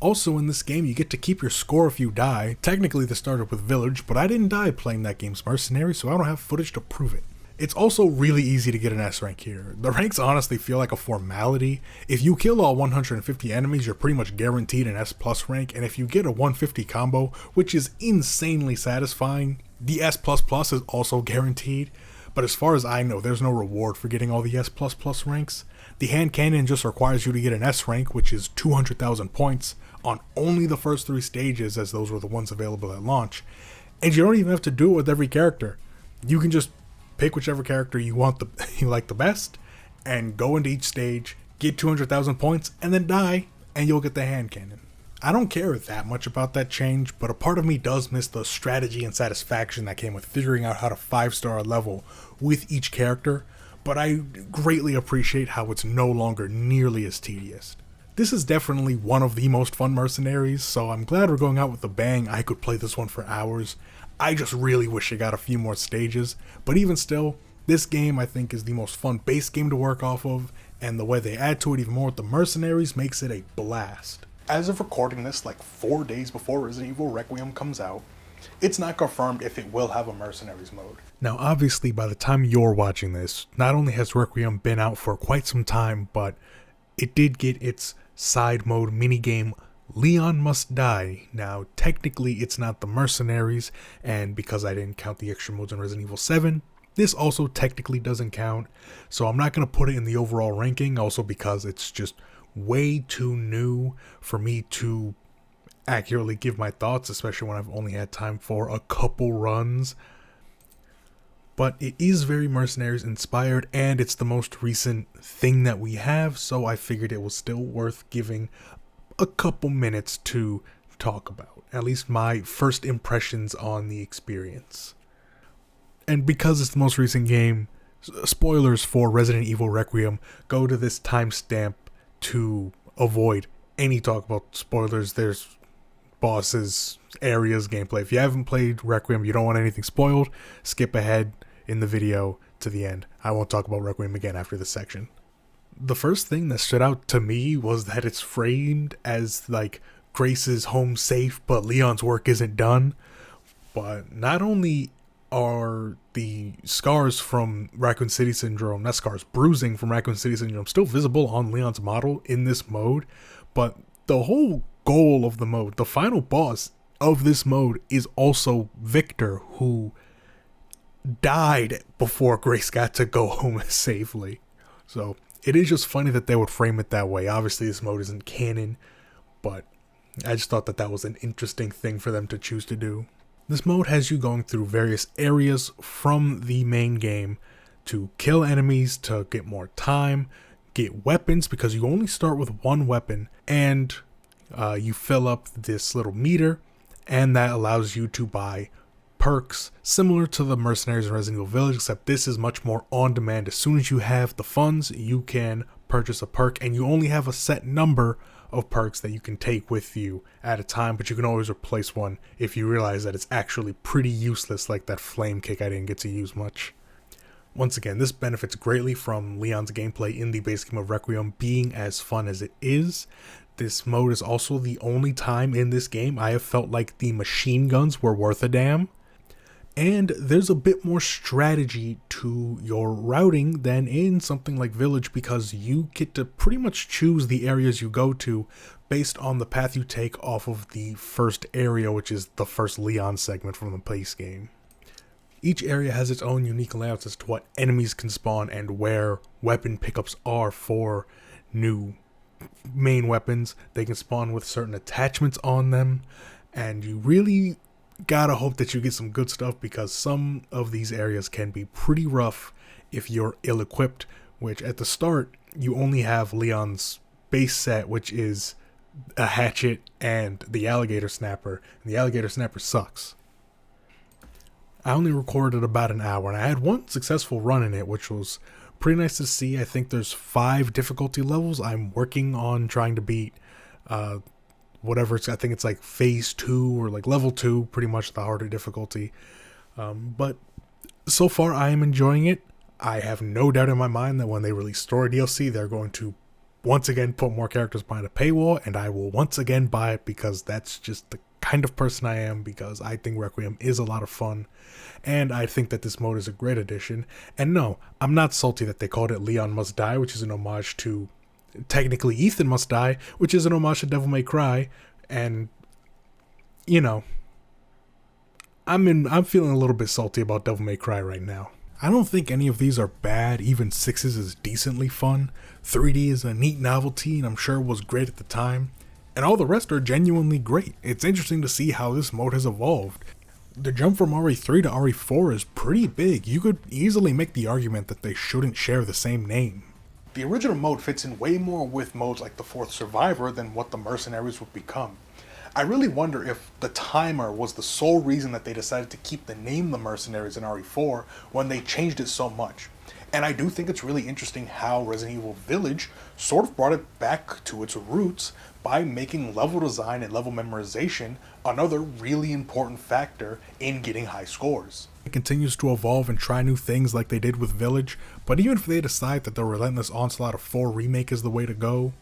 Also in this game you get to keep your score if you die. Technically this started with Village, but I didn't die playing that game's Mercenaries, so I don't have footage to prove it. It's also really easy to get an S rank here. The ranks honestly feel like a formality. If you kill all 150 enemies, you're pretty much guaranteed an S plus rank, and if you get a 150 combo, which is insanely satisfying, the S plus plus is also guaranteed. But as far as I know, there's no reward for getting all the S plus plus ranks. The hand cannon just requires you to get an S rank, which is 200,000 points, on only the first 3 stages, as those were the ones available at launch. And you don't even have to do it with every character. You can just pick whichever character you like the best, and go into each stage, get 200,000 points, and then die, and you'll get the hand cannon. I don't care that much about that change, but a part of me does miss the strategy and satisfaction that came with figuring out how to 5-star a level with each character, but I greatly appreciate how it's no longer nearly as tedious. This is definitely one of the most fun Mercenaries, so I'm glad we're going out with a bang. I could play this one for hours. I just really wish it got a few more stages, but even still, this game I think is the most fun base game to work off of, and the way they add to it even more with the Mercenaries makes it a blast. As of recording this, like 4 days before Resident Evil Requiem comes out, it's not confirmed if it will have a Mercenaries mode. Now obviously by the time you're watching this, not only has Requiem been out for quite some time, but it did get its side mode minigame Leon Must Die. Now technically it's not the Mercenaries, and because I didn't count the extra modes in Resident Evil 7, this also technically doesn't count, so I'm not going to put it in the overall ranking, also because it's just way too new for me to accurately give my thoughts, especially when I've only had time for a couple runs. But it is very Mercenaries inspired, and it's the most recent thing that we have, so I figured it was still worth giving a couple minutes to talk about, at least my first impressions on the experience. And because it's the most recent game, spoilers for Resident Evil Requiem go to this timestamp to avoid any talk about spoilers. There's bosses, areas, gameplay. If you haven't played Requiem, you don't want anything spoiled, skip ahead in the video to the end. I won't talk about Requiem again after this section. The first thing that stood out to me was that it's framed as like Grace's home safe, but Leon's work isn't done. But not only are the scars from Raccoon City Syndrome, not scars, bruising from Raccoon City Syndrome still visible on Leon's model in this mode, but the whole goal of the mode, the final boss of this mode, is also Victor, who died before Grace got to go home safely. So it is just funny that they would frame it that way. Obviously this mode isn't canon, but I just thought that that was an interesting thing for them to choose to do. This mode has you going through various areas from the main game to kill enemies, to get more time, get weapons, because you only start with one weapon, and you fill up this little meter, and that allows you to buy perks similar to the Mercenaries in Resident Evil Village, except this is much more on demand. As soon as you have the funds, you can purchase a perk, and you only have a set number of perks that you can take with you at a time, but you can always replace one if you realize that it's actually pretty useless, like that flame kick I didn't get to use much. Once again, this benefits greatly from Leon's gameplay in the base game of Requiem being as fun as it is. This mode is also the only time in this game I have felt like the machine guns were worth a damn. And there's a bit more strategy to your routing than in something like Village, because you get to pretty much choose the areas you go to based on the path you take off of the first area, which is the first Leon segment from the base game. Each area has its own unique layouts as to what enemies can spawn and where weapon pickups are for new main weapons. They can spawn with certain attachments on them, and you really gotta hope that you get some good stuff, because some of these areas can be pretty rough if you're ill-equipped, which at the start you only have Leon's base set, which is a hatchet and the alligator snapper, and the alligator snapper sucks. I only recorded about an hour, and I had one successful run in it, which was pretty nice to see. I think there's 5 difficulty levels. I'm working on trying to beat whatever I think it's like phase 2 or like level 2, pretty much the harder difficulty. But so far I am enjoying it. I have no doubt in my mind that when they release story DLC, they're going to once again put more characters behind a paywall, and I will once again buy it, because that's just the kind of person I am, because I think Requiem is a lot of fun, and I think that this mode is a great addition. And no, I'm not salty that they called it Leon Must Die, which is an homage to technically Ethan Must Die, which is an homage to Devil May Cry, and you know, I'm feeling a little bit salty about Devil May Cry right now. I don't think any of these are bad. Even 6s is decently fun. 3D is a neat novelty, and I'm sure it was great at the time. And all the rest are genuinely great. It's interesting to see how this mode has evolved. The jump from RE3 to RE4 is pretty big. You could easily make the argument that they shouldn't share the same name. The original mode fits in way more with modes like the Fourth Survivor than what the Mercenaries would become. I really wonder if the timer was the sole reason that they decided to keep the name The Mercenaries in RE4 when they changed it so much. And I do think it's really interesting how Resident Evil Village sort of brought it back to its roots by making level design and level memorization another really important factor in getting high scores. It continues to evolve and try new things like they did with Village, but even if they decide that the relentless onslaught of 4 Remake is the way to go,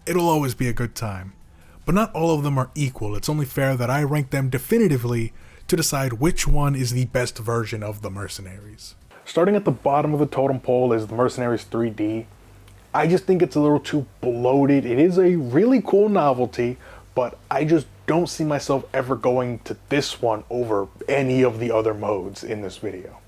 it'll always be a good time. But not all of them are equal. It's only fair that I rank them definitively to decide which one is the best version of the Mercenaries. Starting at the bottom of the totem pole is the Mercenaries 3D. I just think it's a little too bloated. It is a really cool novelty, but I just don't see myself ever going to this one over any of the other modes in this video.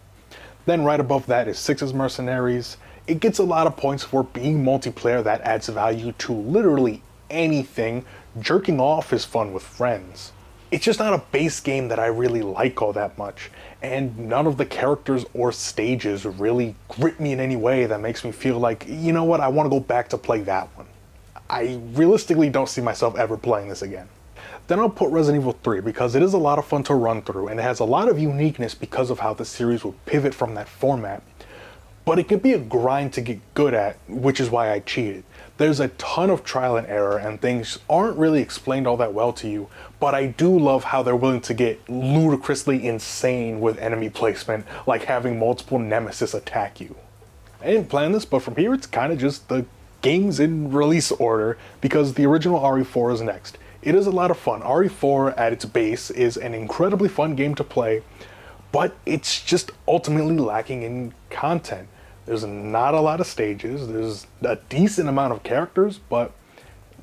Then right above that is 6's Mercenaries. It gets a lot of points for being multiplayer that adds value to literally anything. Jerking off is fun with friends. It's just not a base game that I really like all that much, and none of the characters or stages really grip me in any way that makes me feel like, you know what, I want to go back to play that one. I realistically don't see myself ever playing this again. Then I'll put Resident Evil 3 because it is a lot of fun to run through, and it has a lot of uniqueness because of how the series will pivot from that format. But it can be a grind to get good at, which is why I cheated. There's a ton of trial and error, and things aren't really explained all that well to you, but I do love how they're willing to get ludicrously insane with enemy placement, like having multiple nemesis attack you. I didn't plan this, but from here it's kind of just the games in release order, because the original RE4 is next. It is a lot of fun. RE4 at its base is an incredibly fun game to play, but it's just ultimately lacking in content. There's not a lot of stages, there's a decent amount of characters, but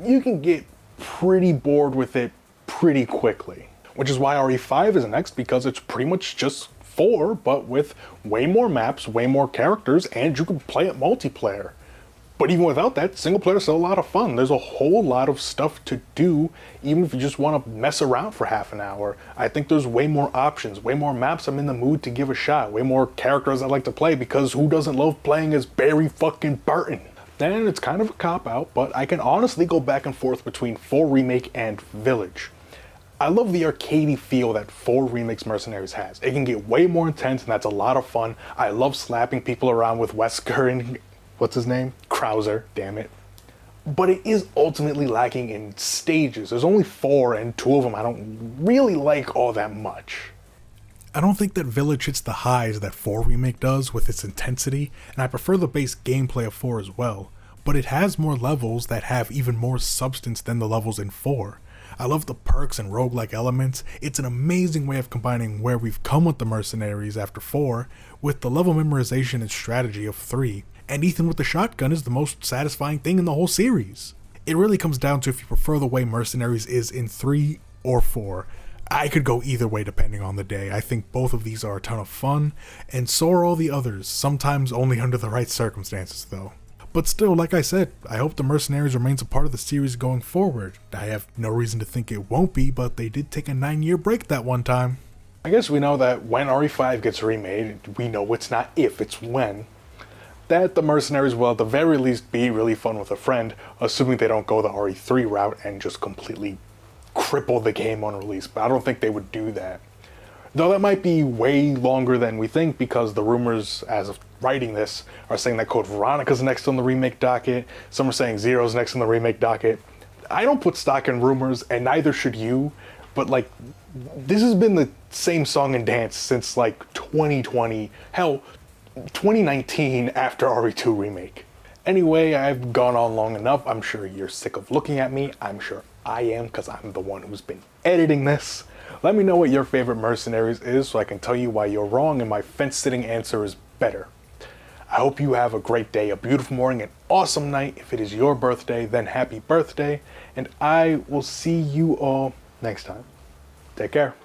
you can get pretty bored with it pretty quickly. Which is why RE5 is next, because it's pretty much just 4, but with way more maps, way more characters, and you can play it multiplayer. But even without that, single player is still a lot of fun. There's a whole lot of stuff to do, even if you just want to mess around for half an hour. I think there's way more options, way more maps I'm in the mood to give a shot, way more characters I like to play, because who doesn't love playing as Barry fucking Burton? Then it's kind of a cop-out, but I can honestly go back and forth between 4 Remake and Village. I love the arcadey feel that 4 Remake's Mercenaries has. It can get way more intense, and that's a lot of fun. I love slapping people around with Wesker and what's his name? Krauser, damn it. But it is ultimately lacking in stages. There's only 4, and 2 of them I don't really like all that much. I don't think that Village hits the highs that 4 Remake does with its intensity, and I prefer the base gameplay of 4 as well, but it has more levels that have even more substance than the levels in 4. I love the perks and roguelike elements. It's an amazing way of combining where we've come with the Mercenaries after 4 with the level memorization and strategy of 3. And Ethan with the shotgun is the most satisfying thing in the whole series. It really comes down to if you prefer the way Mercenaries is in 3 or 4. I could go either way depending on the day. I think both of these are a ton of fun, and so are all the others, sometimes only under the right circumstances though. But still, like I said, I hope the Mercenaries remains a part of the series going forward. I have no reason to think it won't be, but they did take a 9-year break that one time. I guess we know that when RE5 gets remade, we know it's not if, it's when, that the Mercenaries will at the very least be really fun with a friend, assuming they don't go the RE3 route and just completely cripple the game on release, but I don't think they would do that. Though that might be way longer than we think, because the rumors, as of writing this, are saying that Code Veronica's next on the remake docket, some are saying Zero's next on the remake docket. I don't put stock in rumors, and neither should you, but like, this has been the same song and dance since like 2020, hell, 2019 after RE2 remake. Anyway, I've gone on long enough. I'm sure you're sick of looking at me. I'm sure I am, because I'm the one who's been editing this. Let me know what your favorite Mercenaries is so I can tell you why you're wrong and my fence-sitting answer is better. I hope you have a great day, a beautiful morning, an awesome night. If it is your birthday, then happy birthday. And I will see you all next time. Take care.